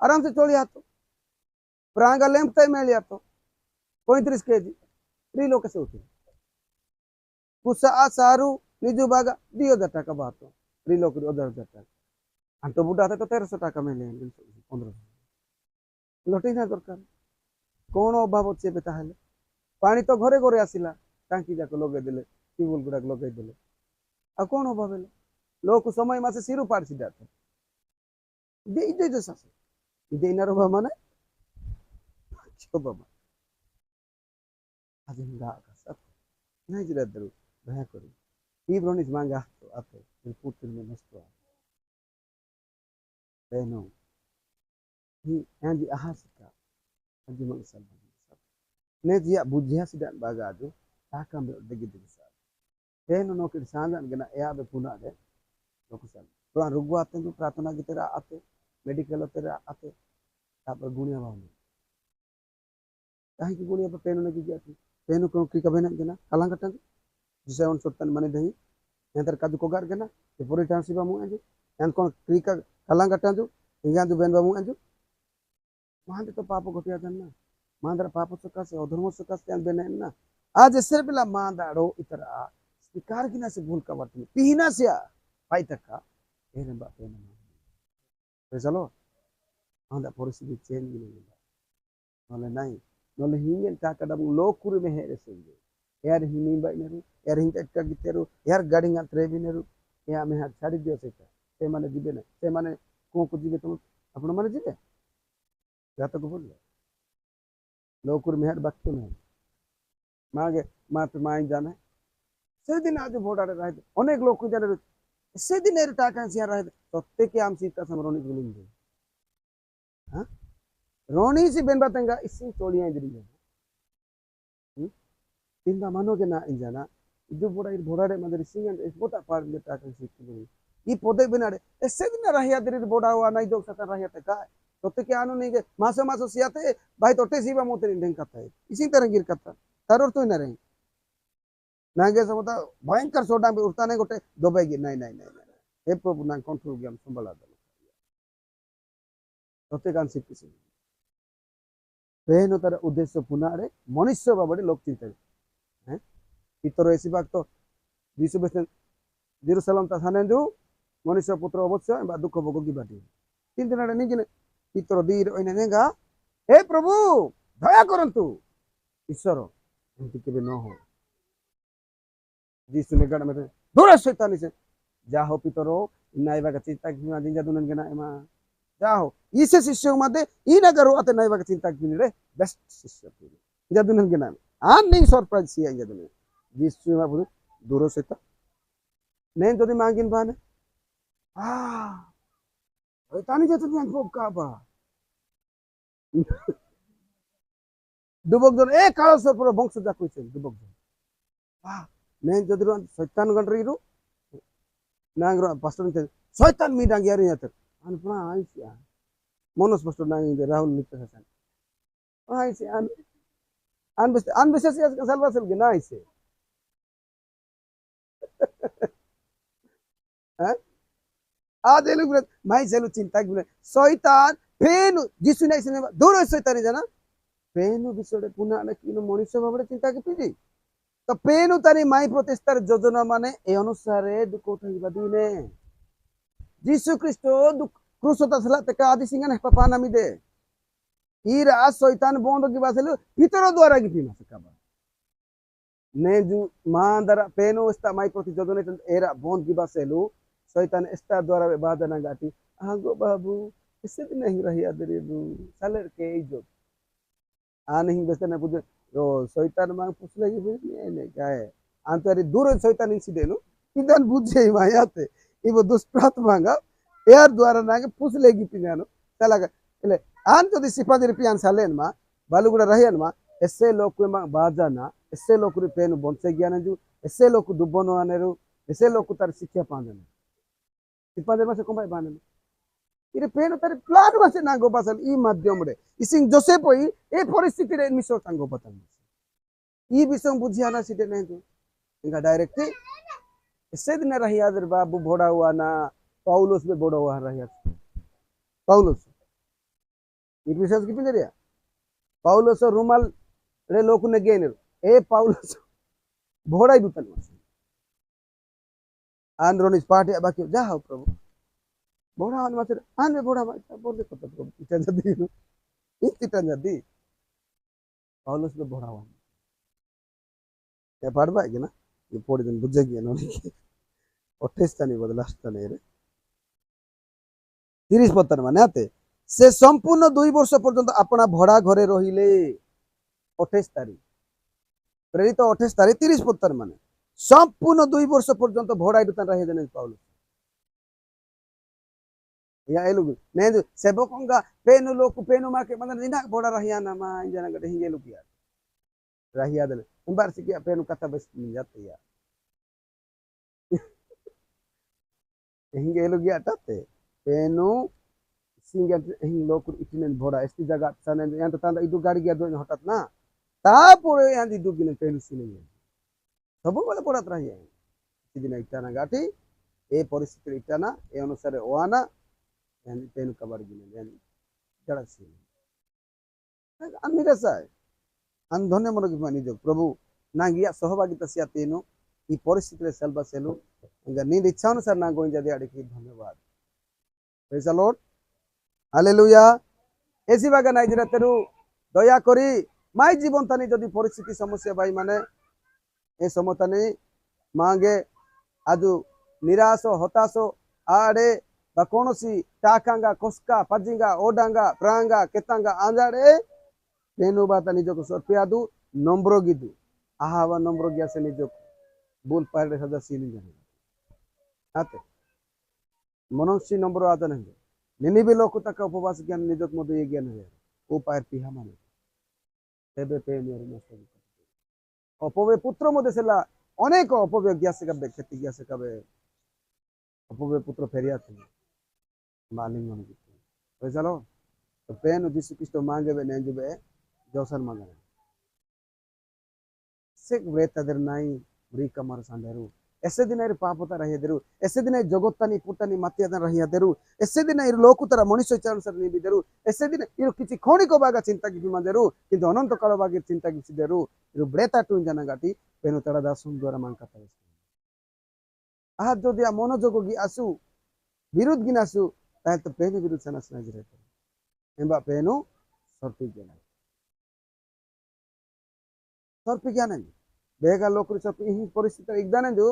आराम से चली आतो प्रांगा लेम्प तय में लिया तो 35 केजी फ्री लोग कैसे उठे कुछ सारू निजु बागा दियो टाका बात फ्री लोग टाका हम तो बुढ़ा तो 1300 टाका में ले 1500 लटे ना दरकार कौन अभाव अच्छे बेता है पानी तो घरे घरे आसिला टांकी जाक लगे देले ट्यूबवेल गुड़ाक लगे देले आ कौन अभाव है लोक समय मासे सिरु पाड़सी जाते दे दे दे सास देनार अभाव माने बाबा आज हिंगा आकाश नहीं जिरा दरु दया करी ई ब्रोनिस मांगा तो आते फिर पुत्र में नष्ट आ बेनो ही एंडी आहासिका अंजी मंगसल ने जिया बुझिया सिदा बागा जो ताकम दगी दगी सा बेनो नौकरी सांदन गना या बे पुना दे लोकसल तो रुगवा आते जो प्रार्थना की तरह आते मेडिकल तेरा आते तापर गुणिया भाव कहीं की गुणिया पर पेनो ने की थी पेनो को की कबे ना गना कलां कटा जिसे उन सत्तन मने दही यंतर काजू कोगार गना ये पूरी टांसी बामु अंजू यन कोन क्रिका कलां कटा जो इंगा जो बेन बामु अंजू वहां तो पाप घटिया जन्ना मांदर पाप सका से अधर्म सका से बेने ना आज सिर बिला मांदाड़ो इतरा स्वीकार किना से भूल का वर्तन पीना से पाई तक का एने बा पेनो चलो आंदा परिस्थिति चेंज नहीं नले नहीं नले हिंगेन टाका दम लोकुर में हेरे सेंगे यार हिनी बाइनेरु यार हिंग टक्का गितेरु यार गाड़ींगा ट्रेबिनेरु या में हाथ छाड़ी दियो से माने जीवे ना से माने को जीवे तुम अपन माने जीवे या तो बोल लोकुर में हेर बाक्य में मागे मापे माई जाने से दिन आज भोटारे रहे अनेक लोग को जाने से दिन एर टाका सिया रहे प्रत्येक आम सीता समरोनी गुलिंदे हां रोनी सी बेन बातेंगा इसी चोलियां इधर है tinda mano ke na injana idu boda de madari singan es bota par de ta kan sikki I pode benare esse din rahya dir boda wa nai dok satan rahya te ka totte ke anu नहीं के मासो सियाते भाई तोटे सीबा मोते नहीं करता है इसी तरह गिर करता तरर तो न रहे नागे समता भयंकर सोडा पे उठता नहीं गोटे दोबेगी नहीं नहीं नहीं नहीं हे प्रभु ना कंट्रोल गेम संभाला दे तोते कान सिक्की से पेन तार उद्देश्य पुनारे मनुष्य बाबडे लोक चिंता हैं इतर ऐसी बात तो जीसु बेसन जेरूशलेम ता थाने जो मनुष्य पुत्र अवश्य बा दुख भोग की बाटी तीन दिन नहीं किने इतर दीर ओइने नेगा हे प्रभु दया करंतु ईश्वर एमती केबे न हो जीसु ने गण में दूर शैतानी से जा हो पितरो नाइबा का चिंता की दिन जा दुनन के ना एमा जा हो इसे शिष्य मध्य ई न करो अते नाइबा का चिंता की रे बेस्ट शिष्य पूरे जा दुनन के नाम आन नहीं सरप्राइज सिया जा दुनन जीसु मा बोल दूर शैतान नहीं जदि मांगिन बाने शैतानी जे तुम को का बा दुबक जन ए काल सर पर वंश जा कइछन दुबक जन नहीं जदि शैतान गणरीरु नांगरो पास्टर शैतान मी डांगियारी यात अनपना आइसिया मनोज पास्टर नांगी दे राहुल नित्य हसन आइसे अन विशेष सलवासल के ना आइसे हैं आज ये लोग माई चलो चिंता की शैतान फेनु जिसु नहीं सुने दूर शैतान जाना फेनु विषय पुनः न किनो मनुष्य भाबरे चिंता के पीजी तो पेनु तारी माई प्रतिष्ठार योजना माने ए अनुसारे दुख उठाइबा दिने जीसु ख्रीष्ट दुख क्रूसता सला तक आदि सिंगन पापा नामी दे ईरा शैतान बंद की बासलु भीतर द्वारा की पीना सकाबा ने जो मांदरा पेनु स्ता माई प्रति योजना एरा बंद की बासलु शैतान स्ता द्वारा बाधना गाटी आगो बाबू इससे भी नहीं रही अदरे दू सालर के इज्जत आ नहीं बेस्ते न पूछे तो शैतान मांग पूछ लेगी फिर नहीं क्या है अंतरी दूर शैतान इंसिडेंट इधन बुझे मायाते इव दुष्प्रात मांगा यार द्वारा नागे पूछ लेगी पिनानो चला ले आन तो सिपा दे पियान सालेन मा बालुगुड़ा रहन मा ऐसे लोग को मा बाजाना ऐसे लोग को पेन bonse ज्ञान जो ऐसे लोग को दुबनो आनेरु ऐसे लोग को तार शिक्षा पांदन सिपा दे मा से कोंबाई बाने इरे पेन तार प्लान मा से नागो बासल ई माध्यम रे इसिंग जोसेफ होई ए परिस्थिति रे मिसो तांगो बतान ई विषय बुझियाना सिटे नहीं तो इनका डायरेक्ट ऐसे दिन रही आदर बाबू भोड़ा हुआ ना पाउलोस में भोड़ा हुआ रही पाउलोस ई विशेष की पिंजरिया पाउलोस रुमाल रे लोक ने गेन ए पाउलोस भोड़ा ही दुतन आंद्रोनिस पार्टी बाकी जा हो प्रभु भोड़ा वन मात्र आन में भोड़ा मात्र बोल दे पता प्रभु इतना जल्दी इतना जल्दी पाउलोस में भोड़ा हुआ ये पढ़वा है ना ये पढ़ी दिन बुझेगी ना नहीं अट्ठाईस नहीं बोले लास्ट नहीं रे 30 पत्तर माने आते से संपूर्ण 2 वर्ष पर्यंत अपना भड़ा घरे रहिले 28 तारीख प्रेरित 28 तारीख 30 पत्तर माने संपूर्ण 2 वर्ष पर्यंत भड़ा दुतान रहे जने पाउलोस या ए लोग नहीं जो सेवकोंगा पेनु माके मतलब निना भड़ा रहिया ना मा इंजना गडे हिंगे लोग यार रहिया दले उम्बार से क्या पेनु कथा बस मिल जाते यार हिंगे लोग या ताते पेनु सिंगे हिंग लोग इतने भड़ा इस जगह सने यहां तो तांदा इदु गाड़ी गया दो हटात ना ता पूरे यहां इदु किने पेनु सिने सब वाले पड़त रहिया दिन इटाना गाठी ए परिस्थिति इटाना ए अनुसार ओआना यानी पेनु कबाड़ गिने यानी जड़ा सिने अन्निरसा अंधने मन की मानी जो प्रभु नागिया सहभागिता सिया तेनु ई परिस्थिति रे सेल्बा सेलु इंगा नींद इच्छा अनुसार ना गोइन जादे आड़े की धन्यवाद praise the Lord hallelujah AC बागा नाइजरा तेरु दया करी माई जीवन तानी जदि परिस्थिति समस्या भाई माने ए समतानी मांगे आजु निराश हताश आड़े बा कोनोसी टाकांगा कोस्का पजिंगा ओडांगा प्रांगा केतांगा आंजाड़े पेनु बाता निजको सरपियादु नम्ब्रो गिदु आहावा नम्र गया से निज बुल पारे सदा सीनी जाने आते मनुष्य नम्र आता नहीं निनी भी लोग तक उपवास ज्ञान निजक मधु ये ज्ञान है वो पार पिहा माने तेबे पे मेरे नष्ट अपव्य पुत्र मधे सेला अनेक अपव्य ग्यास कबे खेती ग्यास कबे अपव्य पुत्र फेरिया थे मालिंग मन की तो चलो तो पेन यीशु क्रिस्ट मांगे बे नहीं जुबे जोसन मांगे से वेतदर नाई ब्रीका मर सांडेरू ऐसे दिन एर पापता रहिया देरू ऐसे दिन जगत्तानी पुतानी मातियादा रहिया देरू ऐसे दिन एर लोकुतरा मनुष्य चारण सर निबि देरू ऐसे दिन एर किछि खणिक बागा चिंता कि बिमा देरू किंतु अनंत काल बागे चिंता कि देरू एर ब्रेता टुन जना गाटी पेनु तड़ा दासुन द्वारा मांका तारे आहा जदि मनोजोग गि आसु विरुद्ध गिन आसु ताहे तो पेनु विरुद्ध सनस ना जिरे एंबा पेनु सर्पि जना सर्पि ज्ञान ಬೇಗ ಲೋಕರು ಸ್ವಲ್ಪ ಈ ಪರಿಸ್ಥಿತಿ ಇದ್ದಾನೆ जो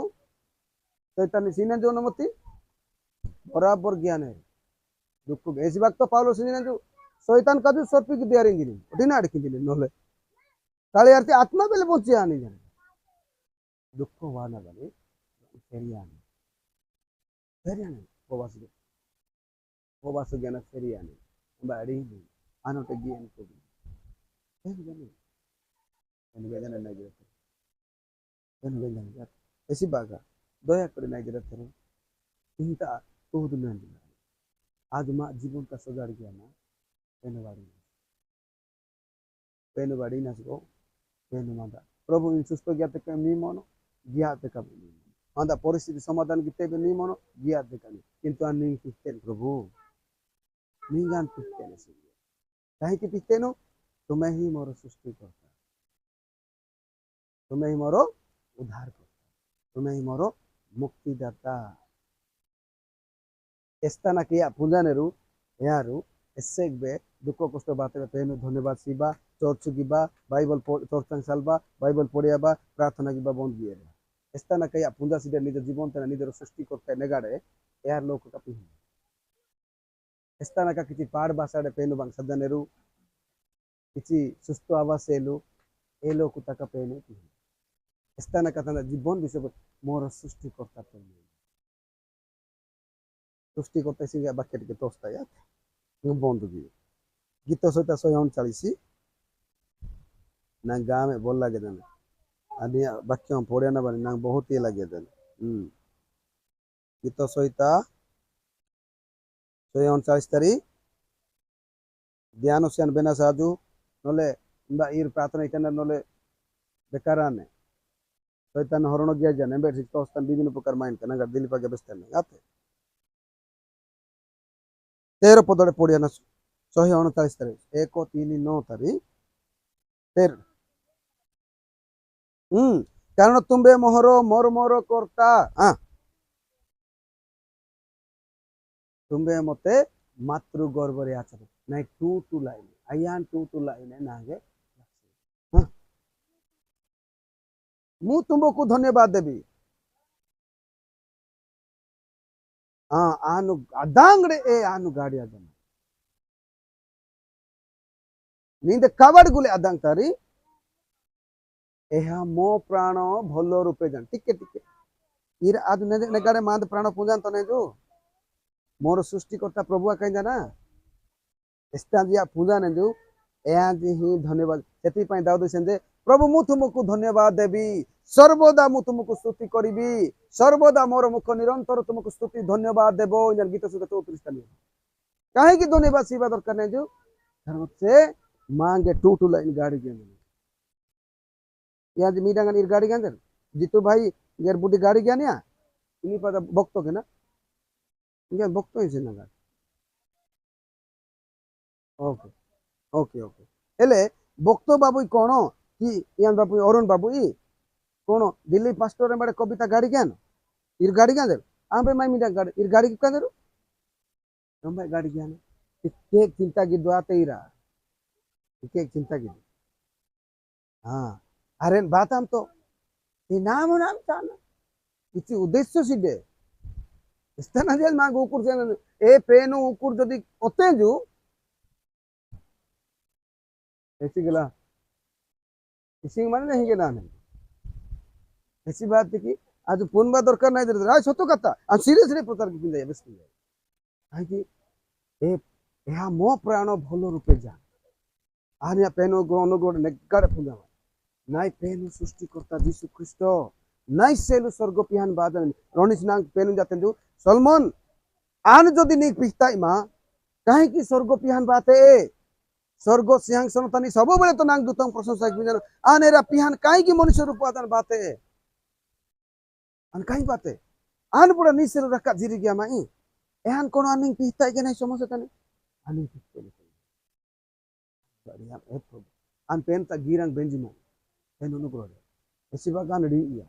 शैतानी सीने जो नमति बराबर ज्ञान है दुख ऐसी बात तो पावलो सीने जो शैतान का जो सर्पी की दिया रेंगी नहीं उठीना अड़की दिले नोले काले अर्थ आत्मा बेले पहुंचे आने जाने दुख वाना बने फेरियाने उपवास ज्ञान फेरियाने बाड़ी आनोटे ज्ञान को वेदना नहीं ऐसी बागा दया कर नहीं इंत तोहद आज मा जीवन का सजाड़ गया ना पेनुवाड़ी नाचो पेनु मादा प्रभु इन सुस्त ज्ञात नहीं मनो ज्ञात का मादा परिस्थिति समाधान किते नहीं मनो ज्ञात का किंतु नहीं पिछते प्रभु नहीं गान पिछते कहीं कि पिछते नो तुम्हें ही मोर सृष्टि करता तुम्हें ही मोरो उद्धार करता तुम्हें ही मोरो मुक्तिदाता एस्ताना किया पुंजानेरु यारु एसेगबे दुख कष्ट बाते पेनु धन्यवाद सिबा चर्च गिबा बाइबल चर्चांग सालबा बाइबल पढ़ियाबा प्रार्थना गिबा बंद गिए एस्ताना किया पुंजा सिदे निज जीवन तना निजर सृष्टि करते नेगाड़े यार लोक का पिहि एस्ताना का किछि पाड़ भाषाडे पेनु बांग सदनेरु किछि सुस्त आवासेलु ए लोक तक पेनु पिहि एस्ताना का तना जीवन विषय मोर सृष्टि करता पेनु सृष्टि करते सिंगा बाकेट के तोस्ता यार बंद दिए गीत सहित 139 ना गाँव में बोल लगे देने आदि वाक्य पढ़े ना बनी ना बहुत ही लगे देने गीत सहित 139 तारीख ध्यान सेन बेना साजु नले इर प्रार्थना इतना नले बेकार आने शैतान हरण गया जाने बेट तोस्तान विभिन्न प्रकार माइंड करना कर दिल पाके बसते नहीं आते 13 पदे पढ़िया ना 139 तारीख 1-3-9 तारीख 13 कारण तुम्बे मोहरो मोर मोर करता तुम्बे मते मातृ गर्भ रे आचर नाइ टू लाइन आयान टू लाइन नागे मु तुमको धन्यवाद देवी आनु अदांगड़े ए आनु गाड़ी आदम नींद कवड़ गुले अदांग तारी एहा मो प्राण भलो रूपे जान टिके टिके इर आज नेगाड़े माद प्राण पूजान तो नहीं जो मोर सृष्टि करता प्रभु कहीं जाना एस्ताजिया पूजा ने जो एज ही धन्यवाद सेति पई दाऊद सेंदे प्रभु मु तुमको धन्यवाद देवी सर्वदा मु तुमको स्तुति करिबी सर्वदा मोर मुख निरंतर तुमको स्तुति धन्यवाद देबो इन गीत 34 ताली काहे कि धन्यवाद सिवा दरकार नहीं जो धर्म से मांगे टू लाइन गाड़ी के या जी मीडा गन गाड़ी गन जीतू भाई यार बुडी गाड़ी गया ना इनी पता भक्त के ना ये भक्त ही से ना गाड़ी ओके ओके ओके एले भक्त बाबू कौन कि यान बाबू अरुण बाबू ई कौन दिल्ली पास्टर में कविता गाड़ी ज्ञान इर गाड़ी ज्ञान हाँ भाई मैं मीडा गाड़ी इर गाड़ी क्या दे तुम भाई गाड़ी ज्ञान के चिंता की दुआ तेरा के चिंता की हाँ अरे बात हम तो ये नाम चाहना किसी उद्देश्य सीधे इस तरह जेल मांग उकुर से ए पेनु उकुर जदि ओते जो ऐसी गला इसी माने नहीं गला नहीं ऐसी बात है कि आज पुनवा दरकार नहीं दे आज सत कथा आज सीरियसली प्रचार की पिंजाए बेस पिंजाए काहे ए यह मो प्राण भल रूपे जा आनिया पेनो ग्रहण गोड नेगार पुंजा नाई पेनु सृष्टिकर्ता जीसु ख्रीष्ट नाई सेलु स्वर्ग पिहान बादन रनिस नांग पेनु जाते जो सलमन आन जदि नी पिस्ता इमा काहे कि स्वर्ग पिहान बाते स्वर्ग सिंहासन तनी सब बेले तो नांग दुतम प्रशंसा की आनेरा पिहान काहे कि मनुष्य रूप आदन बाते अन काहे बाते आन पुरा नी सेलु रखा जिरि गया माई एहान कोन आनिंग पिस्ता के नहीं समझ तने आनिंग पिस्ता बढ़िया ए प्रभु आन पेन ता गिरंग बेंजिमा पेन अनुग्रह ऐसी बागान डी या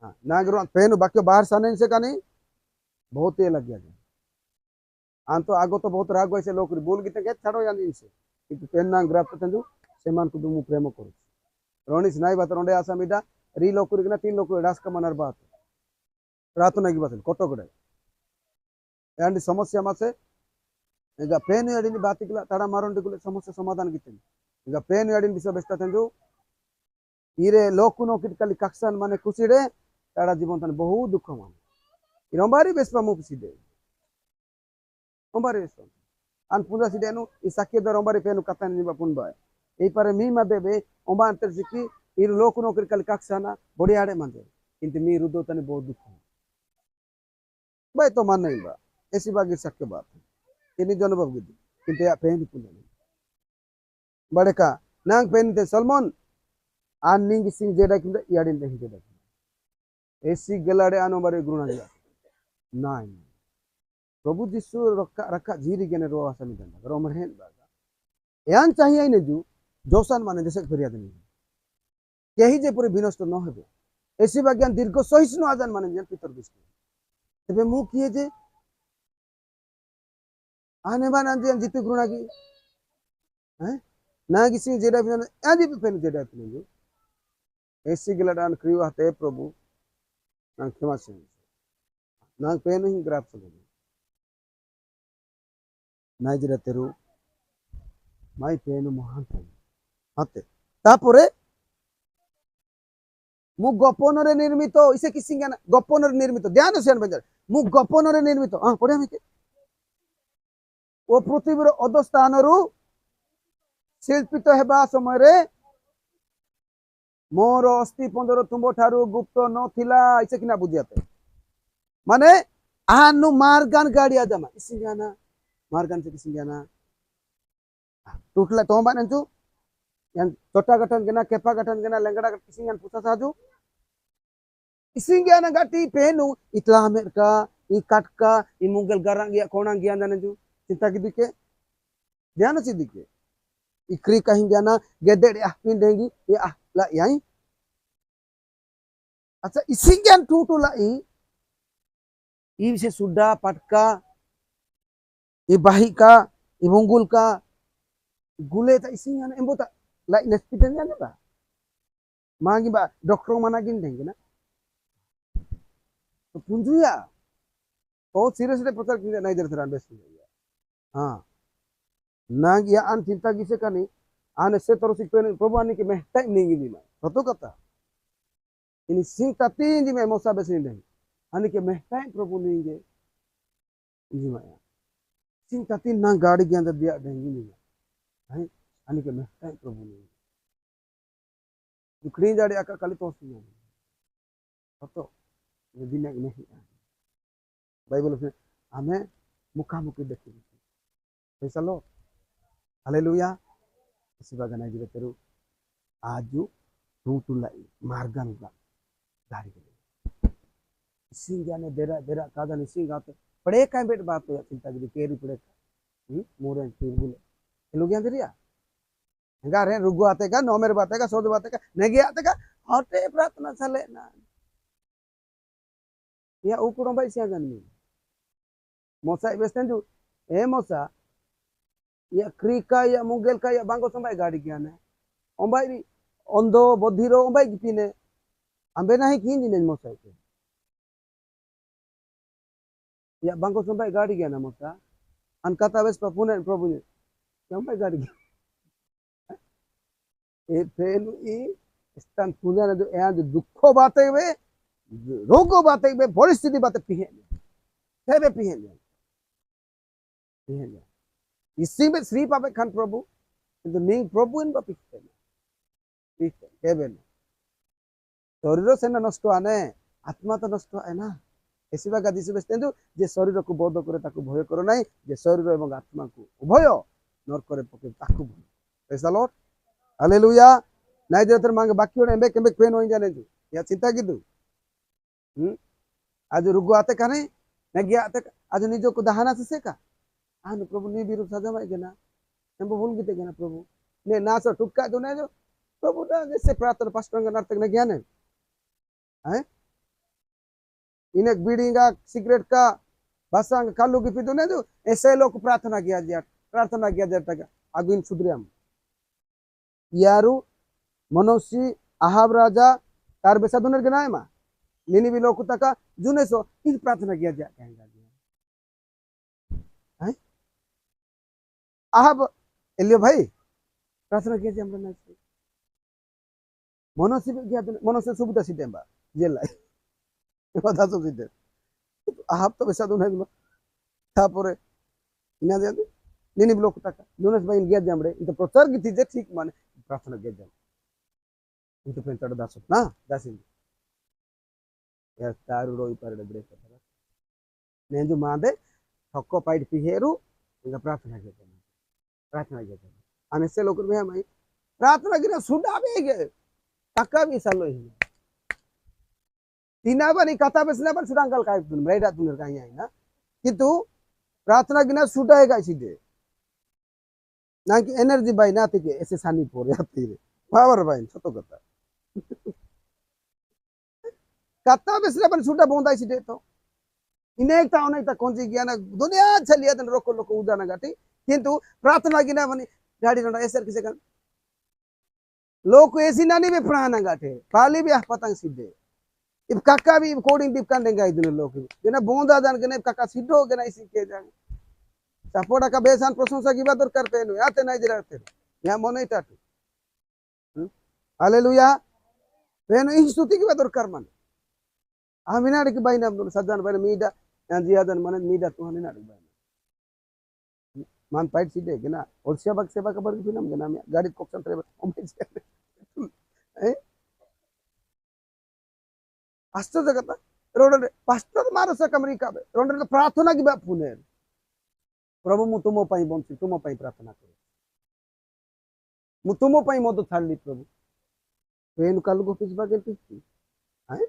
हां नागरो पेन बाकी बाहर साने से कानी बहुत ये लग गया आन तो आगो तो बहुत राग वैसे लोग बोल गीते के छाड़ो या इनसे किंतु पेन ना ग्राफ तंजु सेमान को दुमु प्रेम करू रोनिस नाई बात रोंडे आसा मिडा री लोग कुरिगना तीन लोग डास का मनार बात रात ना की बात कोटोगडे एंड समस्या मासे ಈಗ ಪೇನು ಯಾಡಿನಿ ಬಾತಿಕಲ ತಡ ಮಾರೋಂಡಿಕುಲೆ ಸಮಸ್ಯೆ ಸಮಾಧಾನ ಗಿತ್ತೇನೆ ಈಗ ಪೇನು ಯಾಡಿನ ವಿಷಯ ಬೆಸ್ತ ತಂಜು ಇರೆ ಲೋಕು ನೋಕಿಟ್ ಕಲಿ ಕಕ್ಷನ್ ಮಾನೆ ಖುಷಿಡೆ ತಡ ಜೀವನ ತನ ಬಹು ದುಃಖ ಮಾನೆ ಇರಂಬಾರಿ ಬೆಸ್ಪ ಮು ಖುಷಿದೆ ಒಂಬಾರಿ ಬೆಸ್ಪ ಅನ್ ಪುಂಜಾ ಸಿಡೆನು ಈ ಸಖ್ಯ ದ ರಂಬಾರಿ ಪೇನು ಕತನ ನಿಬ ಪುಂಬಾ এই পারে মি মদেবে ওমা ಅಂತರ್ ಸಿಕ್ಕಿ ಇರು ಲೋಕು ನೋಕಿಟ್ ಕಲಿ ಕಕ್ಷನ ಬಡಿಯಾಡೆ ಮಂದೆ ಇಂತ ಮೀ ರುದೋ ತನೆ ಬಹು ದುಃಖ ಬಾಯ್ तो मान नहीं बा ऐसी बागी सख्य बात ini jono bab gitu kintu ya pen punya bade ka nang pen te salmon an ning sing jeda kinda yadin te jeda esi gelade ano bare guruna ya nine प्रभु जिसु रखा रखा जीरी गने रो आसा मिदन रो मरहेन बागा यान चाहिए ने जु जोसान माने जैसे फरियाद नहीं केही जे पूरे विनष्ट न हेबे ऐसी बाज्ञान दीर्घ सहिष्णु आजान माने जन पितर बिस्ते तबे मु किए जे आने बाना जितु गुरुना की हैं ना किसी जेडा भी आदि भी पेन जेडा भी नहीं ऐसी गिलाडान क्रियो हते प्रभु ना क्षमा से ना पेन ही ग्राफ से ना जेडा तेरु माई पेन महान हते तापरे मु गोपनरे निर्मित इसे किसी गोपनरे निर्मित ध्यान से बंजार मु गोपनरे निर्मित हां पढ़े मिते ओ पृथ्वीर अधस्थान शिल्पित हेबा समय मोर अस्थि पंदर तुम ठारू गुप्त नथिला ऐसे किना बुझियाते माने आनु मार्गान गाड़ी आजामा इसिंगाना मार्गान से किसिंगाना टूटला तो माने जो यान छोटा गठन केना केपा गठन केना लेंगड़ा किसिंगान पुसा साजू इसिंगाना गाटी पेनु इतला अमेरिका ई काटका ई मुगल गारंग या कोणा गया जाने जो चिंता की दिखे ध्यान से दिखे इक्री कहीं जाना गेदे पिन देंगी ये ला यही अच्छा इसी ज्ञान टूटू लाई से सुडा पटका ये बाही का ये मुंगुल का गुले ता इसी ज्ञान एम्बोता लाई नेस्पिटन जाने बा मांगी बा डॉक्टर मना गिन देंगे ना तो पुंजुया बहुत सीरियसली प्रचार किया नहीं दे रहा बेस्ट हाँ नाग या आन चिंता किसे कनी आने से तरह से प्रभु आने के महता नहीं गिनी मैं तो कथा ini sing tati ji me mosa besin deh ani ke महता प्रभु नहीं गे जी माया sing tati ना गाड़ी के अंदर दिया देंगे नहीं है ani के महता प्रभु नहीं दुखड़ी जाड़े आका कल तो सुना तो ये दिन नहीं बाइबल में हमें मुखामुखी देखी ऐसा लो हालेलुया इसी बागा नहीं दिले तेरू आजू टूटुलाई मार्गन का गाड़ी के सिंगा ने देरा देरा कादा ने सिंगा पे पड़े का बेट बात तो चिंता की केरी पड़े मोरे तीर बोले लोग यहां दिया हंगा रे रुगो आते का नोमेर बाते का सोद बाते का नेगे आते का हटे प्रार्थना चले ना या उकुड़ो भाई सिया जन्मी मोसा बेस्टन जो ए मोसा या क्रिका या मुगल का या बांगो संबाई गाड़ी किया ने ओंबाई भी ओंदो बधिरो ओंबाई गिपिने अंबे नहीं किन दिन मोसा के या बांगो संबाई गाड़ी किया ना मोसा अनकाता वेस पपुने प्रभु ने ओंबाई गाड़ी ए पेनु ई स्थान पूजा ने यहाँ जो दुख बातें वे रोग बातें वे परिस्थिति बातें पिहे वे पिहे इसी में श्री पापे खान प्रभु किंतु नहीं प्रभु इन बापी केबेन शरीर से नष्ट आने आत्मा तो नष्ट है ना ऐसी बात दिशे बेस्ते जे शरीर को बोध करे ताकू भय करो नहीं जे शरीर एवं आत्मा को उभय नरक पके ताकू भय प्रेज द लॉर्ड हालेलुया नाइ देतर मांगे बाकी होने एंबे केंबे पेन होई जाने तू या चिंता की तू आज रुगो आते काने नगी आते आज निजो को दहाना से का आनु प्रभु नी बिरु सजा माई गेना एंबो भूल गते गेना प्रभु ने ना सो टुक्का जो ने जो प्रभु ना जैसे प्रार्थना पास्टर का नाटक न ज्ञान है इने बीड़ीगा सिगरेट का बसांग कालू की पीतु ने जो ऐसे लोग प्रार्थना किया जाता आगुन सुधरियाम यारू मनोसी आहाब राजा तार बेसा दुनर के नायमा निनी भी लोग तका जुने सो इन प्रार्थना किया जाता है आहाब एलियो भाई प्रार्थना किया जाए हमने मनोसी किया मनोसी सुबुता सीटेम्बा जेलाई কথা তো দিতে আহাব তো বেসা দুন হইলো তারপরে ইনা দেন নিনি ব্লক টাকা জোনাস ভাই গিয়া জামড়ে ইতো প্রচার গীতি যে ঠিক মানে প্রার্থনা গিয়া জাম ইতো পেন্টাড় দাস না দাসিন তার রই পারে ব্রেক কথা নেজু মাদে ঠক্ক পাইট পিহেরু ইনা প্রার্থনা গিয়া আমি সে লোকের ভাই আমি প্রার্থনা গিয়া সুডাবে গে টাকা বি সালো হি तीना बानी कथा बेसना पर सुरंगल का तुम रेडा तुम का है ना किंतु प्रार्थना गिना सुटा है गाइस दे ना कि एनर्जी बाई ना थे ऐसे सानी पोरे आती रे पावर बाई सतो कथा बेसना पर सुटा बोंदा इसी तो इने एक ताऊ नहीं ता कौन सी गया ना दुनिया चलिया तन रोको लोको उदाना गाटी किंतु प्रार्थना गिना बनी गाड़ी नडा ऐसे किसे कर लोग ऐसी नानी में प्राणा गाटे पाली भी पतंग सीधे इब काका भी coding tip kan dengai dun lok gena bonda dan gena काका सिद्धो gena isi ke jang sapoda ka besan प्रशंसा की बात करते नु आते नहीं जराते या मन इटा हालेलुया रेनो इन स्तुति की बात कर मन आमिना की बाई नाम सदान बाई मीडा जियादन मन मीडा तो हने ना बाई मान पाइट सीधे गना और सेवा का बर फिल्म गना गाड़ी कोक्सन ड्राइवर ओमे आश्चर्य कथा रोड पास्टर मारस कमरी का रोड प्रार्थना की बात पुने प्रभु मु तुमो पई बंसी तुमो पई प्रार्थना करो मु तुमो पई मदद छाड़ली प्रभु पेन काल को पिस बागे पिस हैं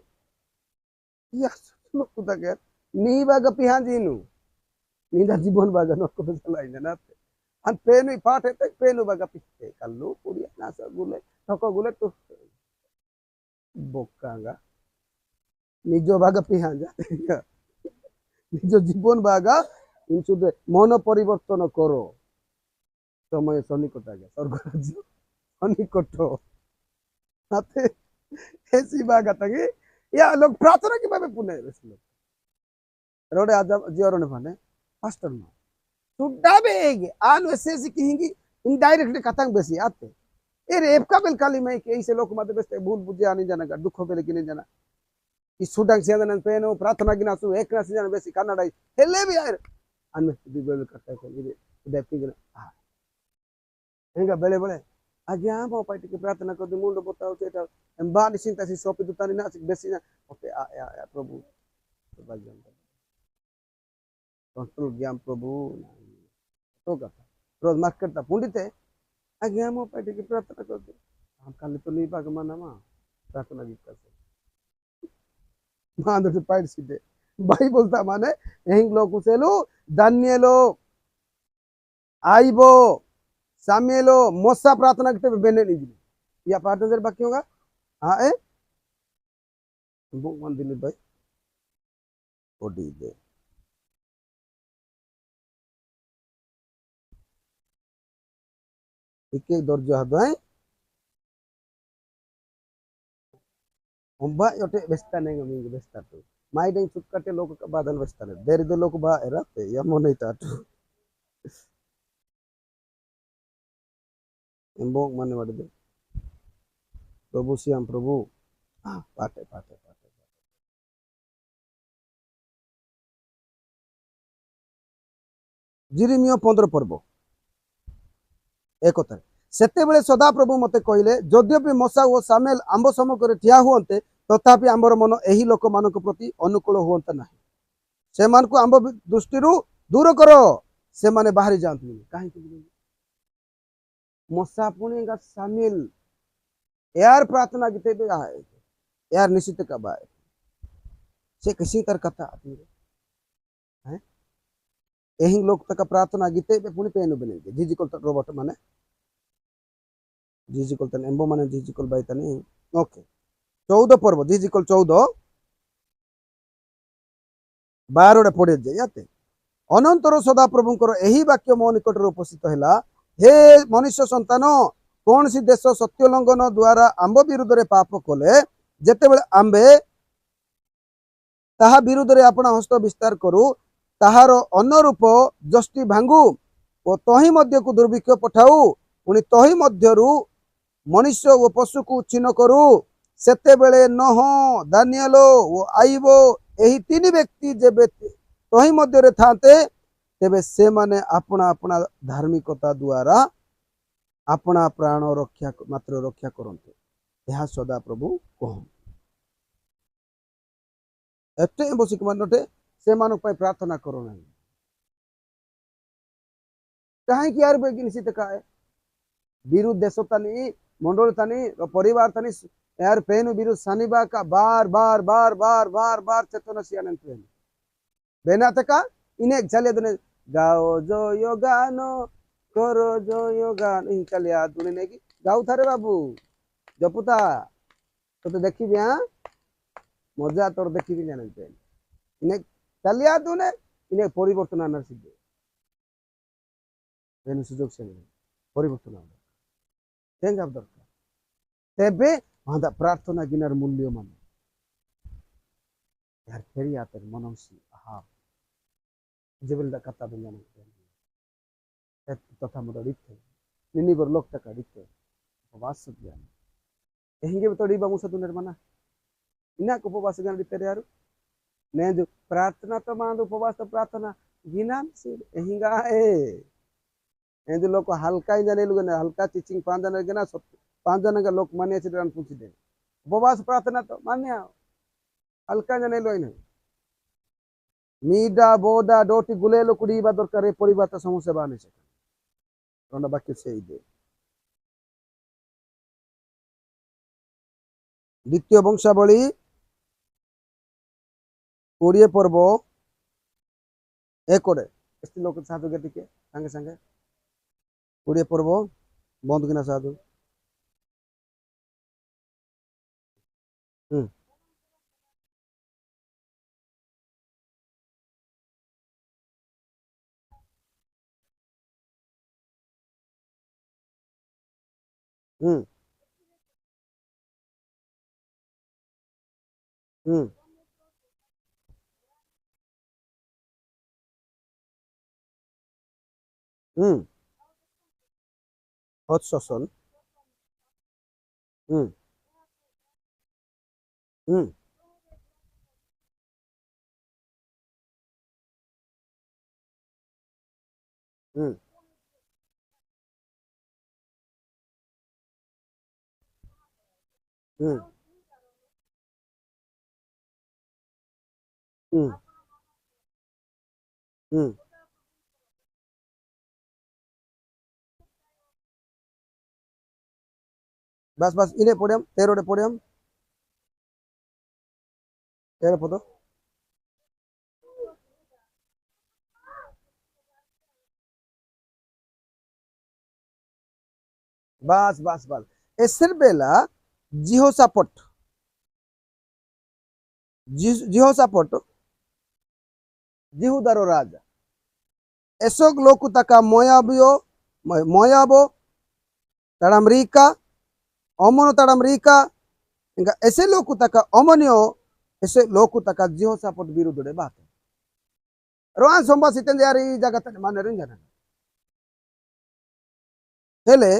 यस लोग कुदा के नी बागा पिहां जीनु नीदा जीवन बागा न को चलाई ना अन पेन पाठ है पेन बागा पिस कालू पूरी ना सब गुले ठको गुले तो बोकांगा निजो भागा पिहां जाते निजो जीवन भागा इनसुदे मन परिवर्तन करो समय सन्निकट आ गया स्वर्ग राज्य सन्निकट आते ऐसी भागा तंगे या लोग प्रार्थना के बाबे पुणे लोग रोडे आज जियोरने भने पास्टर मा सुड्डा बेगे आन वैसे कहेंगी इनडायरेक्टली कथांग बेसी आते ए रेप का बेल काली में के ऐसे लोग मत बेस्ते भूल बुझे आनी जाना दुख बेले किने जाना ಈ ಸುಡಂಗ್ ಸೇದನ ಪೇನು ಪ್ರಾರ್ಥನಾ ಗಿನಾಸು ಏಕನ ಸಿಜನ ಬೇಸಿ ಕನ್ನಡ ಹೆಲ್ಲೇ ಬಿ ಯಾರು ಅನ್ನ ಬಿಬಲ್ ಕಟ್ಟ ಇದೆ ಇದಪ್ಪಿಗಿನ ಹೆಂಗ ಬೆಳೆ ಬೆಳೆ ಆಜ್ಞಾ ಬಾ ಪಾಟಿಗೆ ಪ್ರಾರ್ಥನಾ ಕೊದ್ದು ಮುಂಡು ಬತ್ತಾವು ಚೇಟ ಎಂಬಾ ನಿಸಿಂತ ಸಿ ಸೋಪಿ ದುತಾನಿ ನಾ ಬೇಸಿ ಓಕೆ ಆ ಪ್ರಭು ಭಾಗ್ಯ कंट्रोल ज्ञान प्रभु तो कथा रोज मार्क करता पुंडिते आज्ञा मो पाटी की प्रार्थना कर दे हम कल तो नहीं पाग माना मा प्रार्थना गीत कर मान दो पाइट सीधे भाई बोलता माने एहिंग लोग कुसेलो दानियेलो आइबो सामेलो मोसा प्रार्थना करते बेने नहीं या पाठ नजर बाकी होगा हाँ ए बुक मान दिली भाई ओडी दे एक दर्जा है हम बा योटे बेस्ता नहीं गमी बेस्ता तो माई डेंग चुक्कटे लोग का बादल बेस्ता है देर दो लोग बा रहते या मोने टाटू एंबोक माने वाले प्रभु श्याम प्रभु पाटे पाटे पाटे जिरिमियो 15 पर्व एक सेतेबेले सदा प्रभु मते कहले यद्यपि मूसा और सामुएल आंब सम्मुखरे ठिया हुअन्ते तथापि आंबर मन एही लोक मानक प्रति अनुकूल हुअन्ता नाही से मानकु आंब दृष्टिरु दूर करो से माने बाहरी जांतु काहे मूसा पुणी सामुएल यार प्रार्थना गीते भी आए यार निश्चित का बाय से किसी तर कथा आती है यही लोग तक प्रार्थना गीते पे पुणी पेन बनेंगे जिजिकल तक रोबोट माने जिजिकल तन एम्बो माने जिजिकल बाय तनी ओके 14 पर्व जिजिकल 14 12 पड़े जाते अनंतर सदा प्रभुंकर यही वाक्य मो निकट उपस्थित है हे मनुष्य संतान कौन सी देश सत्य लंघन द्वारा आंब विरुद्ध रे पाप कले जेतेबेले आंबे ताहा विरुद्ध रे अपना हस्त विस्तार करू ताहार अनुरूप जष्टि भांगू और तही मध्य को दुर्भिक्ष पठाऊ पुणी तही मध्यरु मनुष्य और पशु को छिन्न करू सेतेबेले नह दानिएल और आईबो एही तीन व्यक्ति जेबे तही मध्य रे थाते तेबे से माने अपना अपना धार्मिकता द्वारा अपना प्राण रक्षा मात्र रक्षा करते यह सदा प्रभु कहूँ एते बसिक मानटे से मानक पय प्रार्थना करो नहीं काहे कि यार बेगिन निश्चित काहे विरुद्ध देश तनी मंडल तनी परिवार तनी यार पेन विरुद्ध शनिबा का बार बार बार बार बार बार चेतना सियानन पेन बेना तका इने चले दने गाओ जो यो गानो करो जो यो गान इन चलिया दुने ने की गाऊ थारे बाबू जपुता तो देखी बिया मजा तोर देखी भी जानन पेन इने चलिया दुने इने परिवर्तन आना सिद्धे बेन सुजोग से परिवर्तन आना तेंगा दरकार तेबे मादा प्रार्थना गिनार मूल्य मान यार फेरी आते मनसी आहा जेबल कथा बंजान तथा मत दिखे निनिबर लोक तक दिखे उपवास ज्ञान यही के तो डीबा मुसा तुनेर मना इना को उपवास ज्ञान दिते यार ने जो प्रार्थना तो मान उपवास तो प्रार्थना गिनान से यही गा ए जो लोग हल्का ही जाने लोग हल्का टीचिंग 5 जन के ना 5 जन का लोग माने से पूछ दे उपवास प्रार्थना तो मान्य हल्का जाने लो नहीं मीडा बोदा डोटी गुलेलो कुड़ीबा दरकार परिवार तो समस्या बाने से रोना बाकी से ही दे द्वितीय वंशावली 20 पर्व 1 एस्ती लोक साधु के टिके संगे संगे 20 पर्व बंद किना साधु हम्म हम्म हम्म हत शोषण हम्म हम्म हम्म हम्म हम्म हम्म बस बस इने पढ़ियम 13 पढ़ियम 13 पद बस बस बस एसर बेला जिहोशाफाट जिहोशाफाट जिहुदारो राजा एसोग लोकु तका मोयाबो तड़ामरीका अमनो तड़ामरीका इंगा ऐसे लोकु तका अमनियो ऐसे लोकु तका जिहोशाफाट विरुद्धे बात रोआन सोमबा सितन यार ई जगत माने रिंग जाना हेले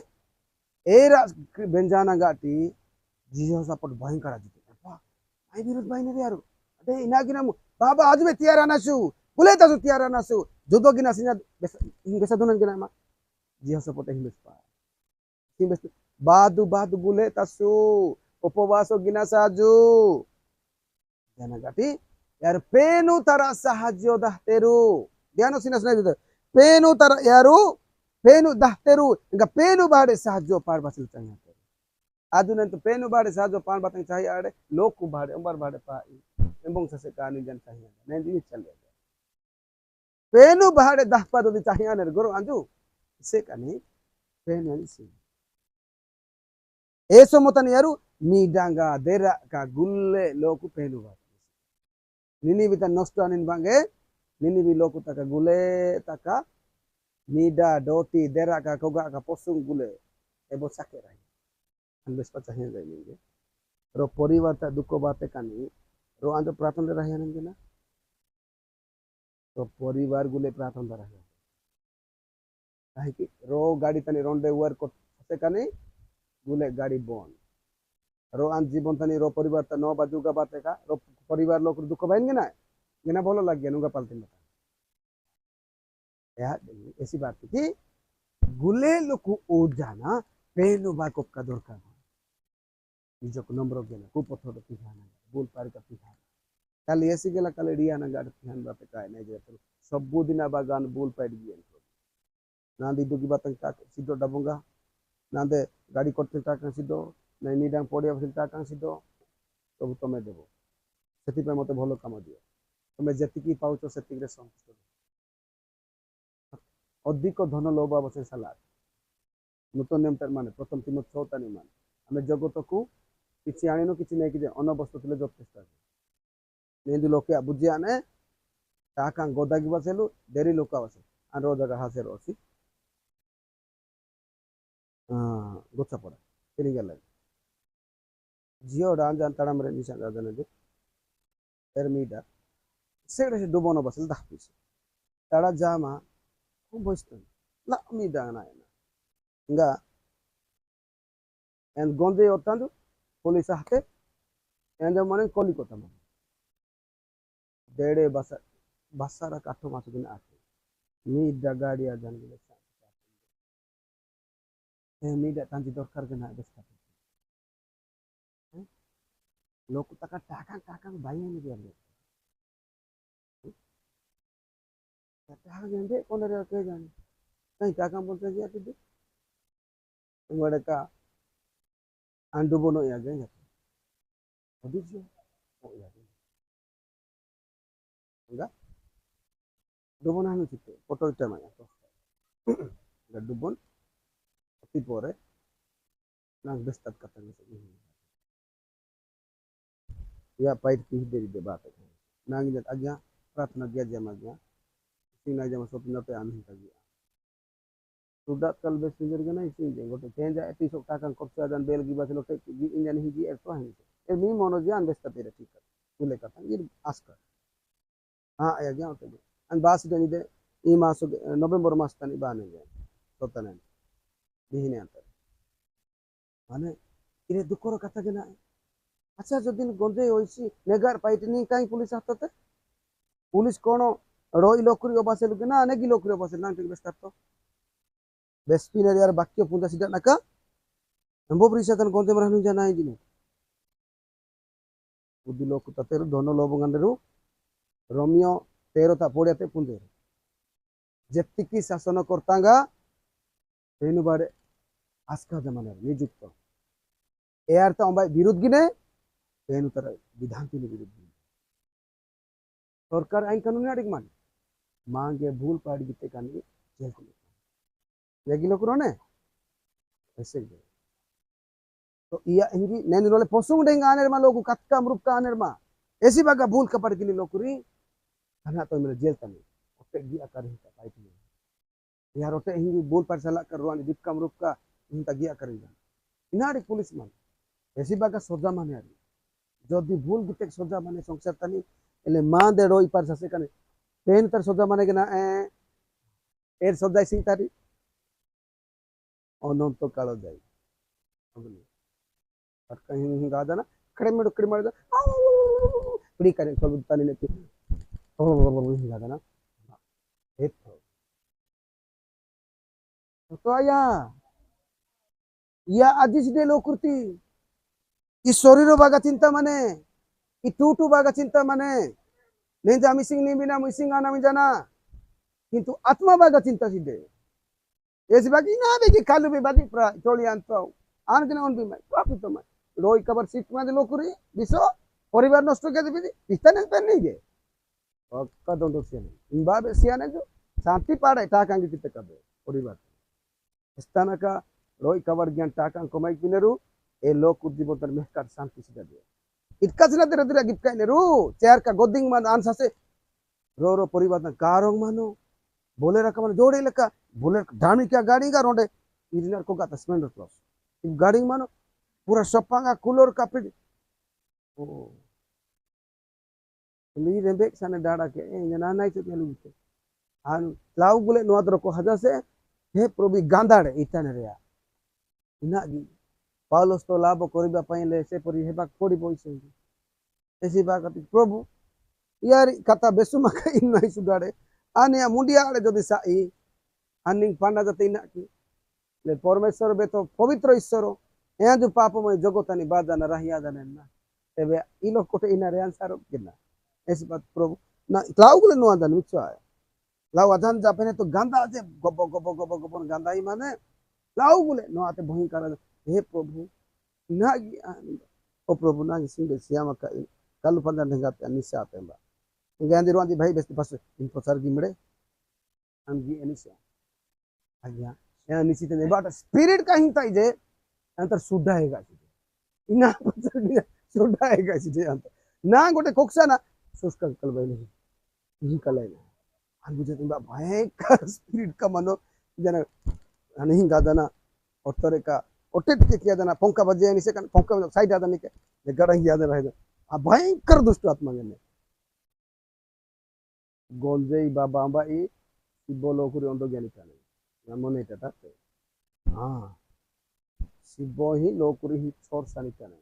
एरा बेंजाना गाटी जियो सपोर्ट भयंकर आज आई विरोध भाई ने यार अरे इना गिना बाबा आज में तियारा नासु बुले ता तियारा नासु जोदो गिना सिना बेसा दोनन गिना मा जियो सपोर्ट हिम बेस हिम बेस बादु बादु बुले तासु उपवासो गिना साजु जाना गाटी यार पेनु तारा साहाज्यो दाहतेरु ध्यान सिना सिना पेनु तारा यारू पेनु दाहतेरु इंगा पेनु बाड़े साहाज्यो पार बासिल चाहिए आदुनंत पेनु बाड़े साहाज्यो पार बातंग चाहिए आड़े लोक को बाड़े उम्बर बाड़े पाई एंबोंग ससे कानी जन चाहिए नहीं दी चले पेनु बाड़े दाहपा दो दी चाहिए आने गुरु अंजू से कानी पेनु यानी सी ऐसो मतन यारू मीडांगा देरा का गुल्ले लोक पेनु बाड़े निनी बिता नष्ट आनिन बांगे निनी भी लोक तका गुले तका मीडा डोटी देरा का कोगा का पोसुंग गुले एबो साके राई अनबेस पचा हे जाय निगे रो परिवार ता दुको बाते कानी रो आंदो प्रार्थना ले रहे नंगे ना तो परिवार गुले प्रार्थना रहे काहे कि रो गाड़ी तनी रोंडे वर को से कानी गुले गाड़ी बोन रो आन जीवन तनी रो परिवार ता 9 बाजू का बाते का रो परिवार लोक दुको बाइन ना गिना बोलो लग गया नुगा पालते मत या ऐसी बात थी गुले लोक ओ जाना पेनु बाको का दरकार निजक नंबर गेला को पथर पिहाना बोल पार का पिहाना काल ऐसी गेला काल डिया ना गाड पिहान बाते काय नहीं जे सब दिन बागान बोल पाइड गियन नांदी दुगी बातंग का सिद्धो डबंगा नांदे गाड़ी करते टाका सिद्धो नहीं नीडांग पड़िया बसिल टाका सिद्धो सब तमे देबो सेति पे मते भलो काम दियो तमे जेतिकी पाउचो सेतिक रे संतुष्ट अधिक धन लोभ अवश्य साला नूतन नेम माने प्रथम तिमत 6 तानी मान आमे जगत को किछि आनिनो किछि नै कि अनवस्तु थिले जथेष्ट नेंदु लोके बुझि आने टाका गोदागी बसेलु देरी लोका बसे आन रो जगह हासे रोसी गोचा पड़ा तिनी गेल जियो डान जान तड़म रे निशा दादन दे एरमीडा सेडे से डुबोनो बसल दापिस तड़ा जामा बसतन ला मीडा ना इंगा एन गोंदे ओतांदु पुलिस हाते एन माने कोलिकोता माने डेडे बसारा काठो मासु दिन आते मीडा गाड़िया जान गेले ए मीडा तांजी दरकार गना बेस्ता लोक तका टाका टाका भाई ने दिया टाका गेंदे कोन रे के जाने नहीं टाका बोलते जी आते दे तुम्हारे का अंडू बोनो या गए अभी जो ओ या enggak dubon anu situ foto temanya to enggak dubon tapi pore nang bestat katanya ini ya pait ki dari debat nang jat agya pratna dia jamagya sina jama sopna pe anhi tagi sudah kal besinjer gana isi je gote chenja episode takang kopsa dan bel gi baselo te gi injan hiji erto hani e mi monojan bestat ere ठीक है kata ये askar हाँ या गया होते अन बास जनी दे ई मास नवंबर मास तनी बाने गए सोतने दिहिने अंतर माने इरे दुखर कथा के ना अच्छा जो दिन गंजे होइसी नेगार पाइटनी काई पुलिस हातते पुलिस कोन रोई लोकरी ओबासेल के ना नेगी लोकरी ओबासेल ना ठीक बेस्तार तो बेस्पिनर यार बाक्य पुंजा सिदा नका अंबो परिषदन गंजे मरहनु जाना है दिने बुद्धि लोक ततेर दोनो लोबंगंडरू रोमियो 13 पड़ियाते पुंदे जेतिकी शासन करतांगा तेनु बारे आस्का जमाना नियुक्त एआर ता अंबाय विरोध गिने तेनु तर विधान तिनि विरोध गिने सरकार आइन कानून आडिक मान मांगे भूल पाड़ गिते कानी जेल को लेगिलो करने ऐसे तो इया इंगी नेन रोले पोसुंग डेंगा आनेर मा लोगु कत्का मृक्का आनेर मा ऐसी बागा भूल कपड़ के लिए लोकरी karena तो मेरे जेल तने ओटे गी आकर ही पाइट में यार ओटे हिंगी बोल पर चला कर रुआनी दीप का मरुप का हिंता गी आकर ही इनाड़ी पुलिस मान ऐसी बागा सोजा माने आरी जो दी भूल गिते सोजा माने संसार तनी एले मां दे रोई पर ससे कने पेन तर सोजा माने के ना एर सोजा सिंह तारी अनंत काल जाई और कहीं गादा ना खड़े मर जा पड़ी करे सब तनी ने ओ गादा ना एक तो आया या आदिस डे लोकुर्ती ఈ శరీర బాగా చింత మనే ఈ టూటు బాగా చింత మనే నేను যা মিসিং নি বিনা মিসিং আনা মি জানা কিন্তু আত্মা বাগা চিন্তা সিদে এসি বাকি না দেখি কালু বি বাকি প্রায় চলি আনতাও আন দিন অন বি মাই পাপি তো মাই রই কবার সিট মাঝে লোকুরি বিশ পরিবার নষ্ট করে দিবি ইস্তানে পেন নেই গে অক্কা দন্ড সিয়ানে ইমবাবে সিয়ানে जो शांति पाड़े टाकांगी किते कबे परिवार स्थानका রই কবার জ্ঞান টাকাং কমাই কিনেরু ए लोक उद्दीपन में कर शांति से दे इतका जना तेरे तेरे गिफ्ट का नेरू चेयर का गोदिंग मान आंसा से रो परिवार ना कारों मानो बोले रखा मानो जोड़े लका बोले डामी क्या गाड़ी का रोडे इंजीनियर को का तस्मेंडर क्लास इन गाड़ी मानो पूरा शॉपांगा कूलर का फिर ओ ली रेंबेक साने डाड़ा के जना नहीं तो चलू थे आन लाउ बोले नोआदर को हजा से हे प्रभु गांधाड़े इतने रे इना गी पाउलोस तो लाभ करिबा पाइले से परि हेबा कोडी पइसेंगे एसी बागति प्रभु यार कथा बेसुमा कई नहीं सुगाड़े आने मुंडिया आड़े जदि साई अनिंग पांडा जते इना की ले परमेश्वर बे तो पवित्र ईश्वर ए जो पापमय जगतानी बाधा न रहिया दने ना एबे इ लोग कोटे इना रे आंसर किना एसी बात प्रभु ना लाउ गुले नो आदन मिचुआ लाउ आदन जापने तो गंदा जे गबो गबो गबो गबो गंदा ही माने लाउ गुले नो आते भयंकर हे प्रभु ना ओ प्रभु ना सिंगे सियामा का कल पंदा ढंगा पे अनिसा आते बा इंगे रोंदी भाई बेस्ट पास इन पसर गिमड़े अंगी अनिसा आज्ञा या निश्चित ने बाट स्पिरिट का हिंता जे अंतर सुधा हैगा इना पसर गिया सुधा हैगा जे अंतर ना गोटे कोक्सा ना सुस्क कल बैले ही कले ना अन बुझे बा भयंकर स्पिरिट का मनो जना नहीं गादना और का ओटेट के किया जाना पंखा बजे नहीं से पंखा साइड आदा नहीं के गड़ंग याद रहे आ भयंकर दुष्ट आत्मा ने गोलजे बाबा बाई शिवलो कुरी ओंदो ज्ञानी ताने मने टाटा हां शिव ही लोकुरी ही छोर सानी ताने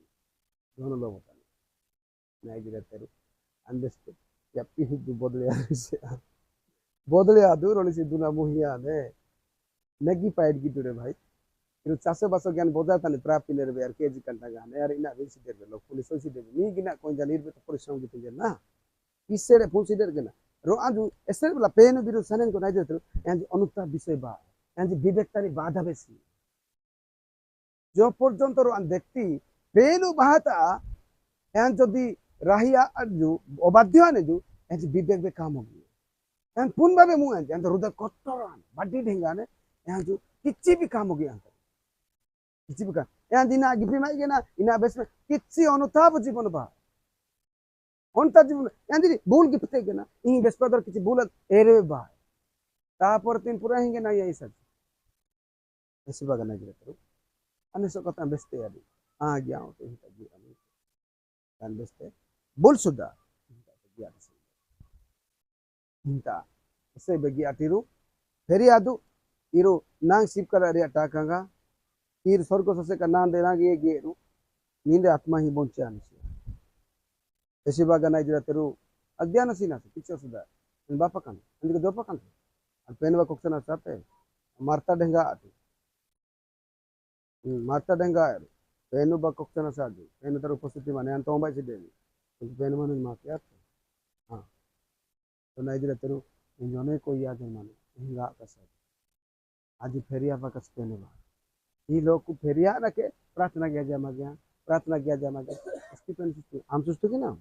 दोनो लोग ताने नहीं गिरे तेरु अंडरस्टैंड या पी दु बदले आदु रोनी से दुना मुहिया ने नगी पाइड की दुरे भाई इरो चासे बासो ज्ञान बोझा ताने प्राप्ति ले रे यार केजी कंटा गाने यार इना वेसी देर लोग पुलिस होसी दे नी गिना कोन जानिर बे तो परिश्रम की तुझे ना इससे रे फुसी देर गना रो आजु एसर बला पेन बिरु सनेन को नाइदे तो एंज अनुता विषय बा एंज विवेकतानी बाधा बेसी जो पर्यंत रो अन व्यक्ति पेनु बाता एंज जदी राहिया अजु अबाध्य ने जो एंज विवेक बे काम होगी एंज पुन भाबे मु एंज हृदय कट्टरान बाडी ढेंगाने एंज किछि भी काम होगी अंत किछि भी काम एंज इना गिफी माई गेना इना बेस में किछि अनुताप जीवन बा онта জীবন এন্দি ভুল গিফতে গেনা ই বেসপাদর কিছু ভুল এরে বা তারপর তিন পুরা হিঙ্গে না এই সব এসে বাগা না গিয়ে তো আনে সব কথা বেসতে আদি আ গিয়া তো হিতা গিয়া আমি কান বেসতে ভুল সুদা গিয়া হিতা এসে বেগিয়া টিরু ফেরি আদু ইরু নাং শিব করা রে টাকাঙ্গা তীর স্বর্গ সসে কা নাম দেনা গিয়ে গিয়েরু নিন্দে আত্মা হি বঞ্চে আনিছে ऐसी बात नहीं जरा तेरू अज्ञान सी ना पिक्चर सुधा इन बापा कान इनके दो पकान पेन वा कुछ ना चाहते मारता ढंगा आती मारता ढंगा है पेन बा कुछ ना चाहते पेन तेरू उपस्थिति माने अंत ओंबाई से देवी पेन माने मार क्या हाँ तो नहीं जरा तेरू इन जोने को याद है माने हिंगा का साथ आज फेरिया बा कस पेन बा ये लोग को फेरिया ना के प्रार्थना किया जामा गया इसकी पेन हम सोचते कि ना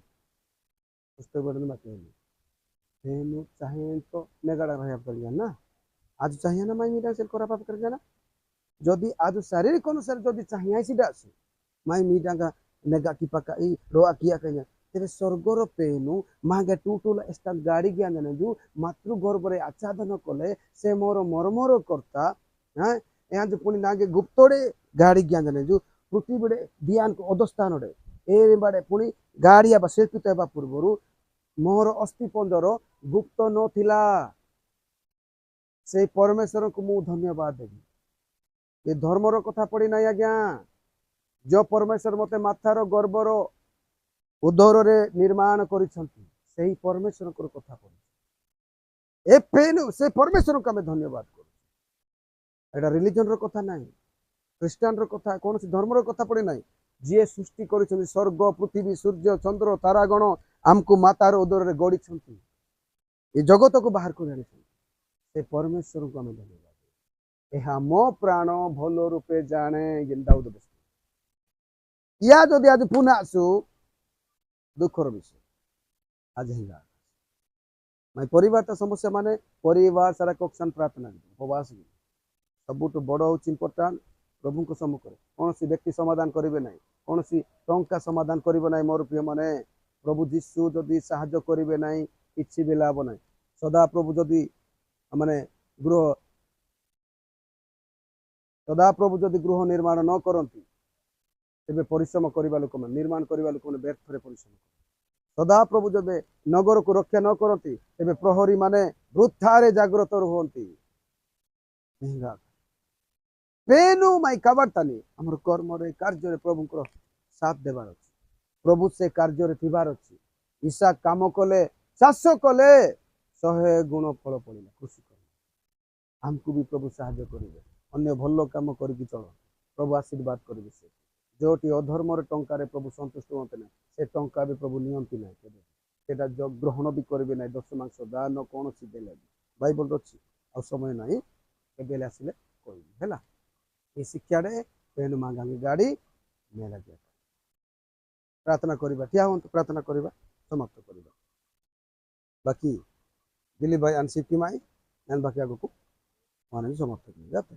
पुस्तक बदल में तेनु चाहे तो नेगड़ा रहा कर ना आज चाहिए ना माई मीडा सेल करा पाप कर जाना जदि आज शारीरिक अनुसार जदि चाहिए सीधा से माई मीडा का नेगा की पका ई रोआ किया कन्या तेरे स्वर्गर पेनु मागे टूटुला एस्ता गाड़ी ज्ञान ने जो मातृ गर्भ रे आच्छादन कले से मोर मरमर करता हां यहां जो पुनी नागे गुप्तोड़े गाड़ी ज्ञान ने जो पृथ्वी बड़े दियान को अधस्थान रे ए बड़े पुनी गाड़िया बा शिल्पित हेबा पूर्वरु मोर अस्थिपंजर गुप्त नथिला से परमेश्वर को मु धन्यवाद देबी ए धर्मर कथा पड़ी ना आज्ञा जो परमेश्वर मते माथार गर्वर उदर रे निर्माण करिसंती सेही परमेश्वर को कथा पढु ए पेन से परमेश्वर को हमें धन्यवाद करू एटा रिलीजन रो कथा नाही ख्रिस्टान रो कथा कौन सी धर्म रो कथा पड़े नाही जी सृष्टि करिसंती स्वर्ग पृथ्वी सूर्य चंद्र तारागण आमको मातार उदर रे गड़ी ये जगत को बाहर कर से परमेश्वर को हमें धन्यवाद यह मो प्राण भल रूपे जाने दाऊद या जदि आज पुनः आसु दुखर विषय आज हिंगा मैं परिवार समस्या माने परिवार सारा कक्षान प्रार्थना उपवास सबुठ बड़ हूँ इम्पोर्टाट प्रभु को सम्मुख कौन सी व्यक्ति समाधान करेंगे ना कौन सी टंका समाधान करेंगे ना मोर प्रिय माने प्रभु जीशु जदि साहाय्य करेंगे ना कि भी लाभ ना सदा प्रभु जदि माने गृह सदा प्रभु जदि गृह निर्माण न करती तेरे परिश्रम करवा लोक निर्माण करवा लोक व्यर्थ परिश्रम सदा प्रभु जब नगर को रक्षा न करती तेरे प्रहरी माने वृद्धारे जागृत रुहंती पेनु माई काबारतानी हमर कर्म रे कार्य रे प्रभु को साथ देवार अछि प्रभु से कार्य रे थिबार अछि ईसा काम कले चाष कले 100 गुण फल पड़िला कृषि कर हमको भी प्रभु साहाय्य करेंगे अन्य भल काम करके चल प्रभु आशीर्वाद करेंगे से जोटी अधर्म टंकार प्रभु संतुष्ट होते ना से टंका भी प्रभु नियंती ना सेटा ग्रहण भी करेंगे ना दशमांश दान कौन सी देले बाइबल अच्छी आ समय ना केबेले आसिले कहबी हैला ये शिक्षा रे पेन मांगांगी गाड़ी मेला दिया प्रार्थना करबा ठिया हूँ प्रार्थना करबा समाप्त करबा बाकी दिलीप भाई आंशिक की माई एंड बाकी आगो को माने समाप्त कर जाते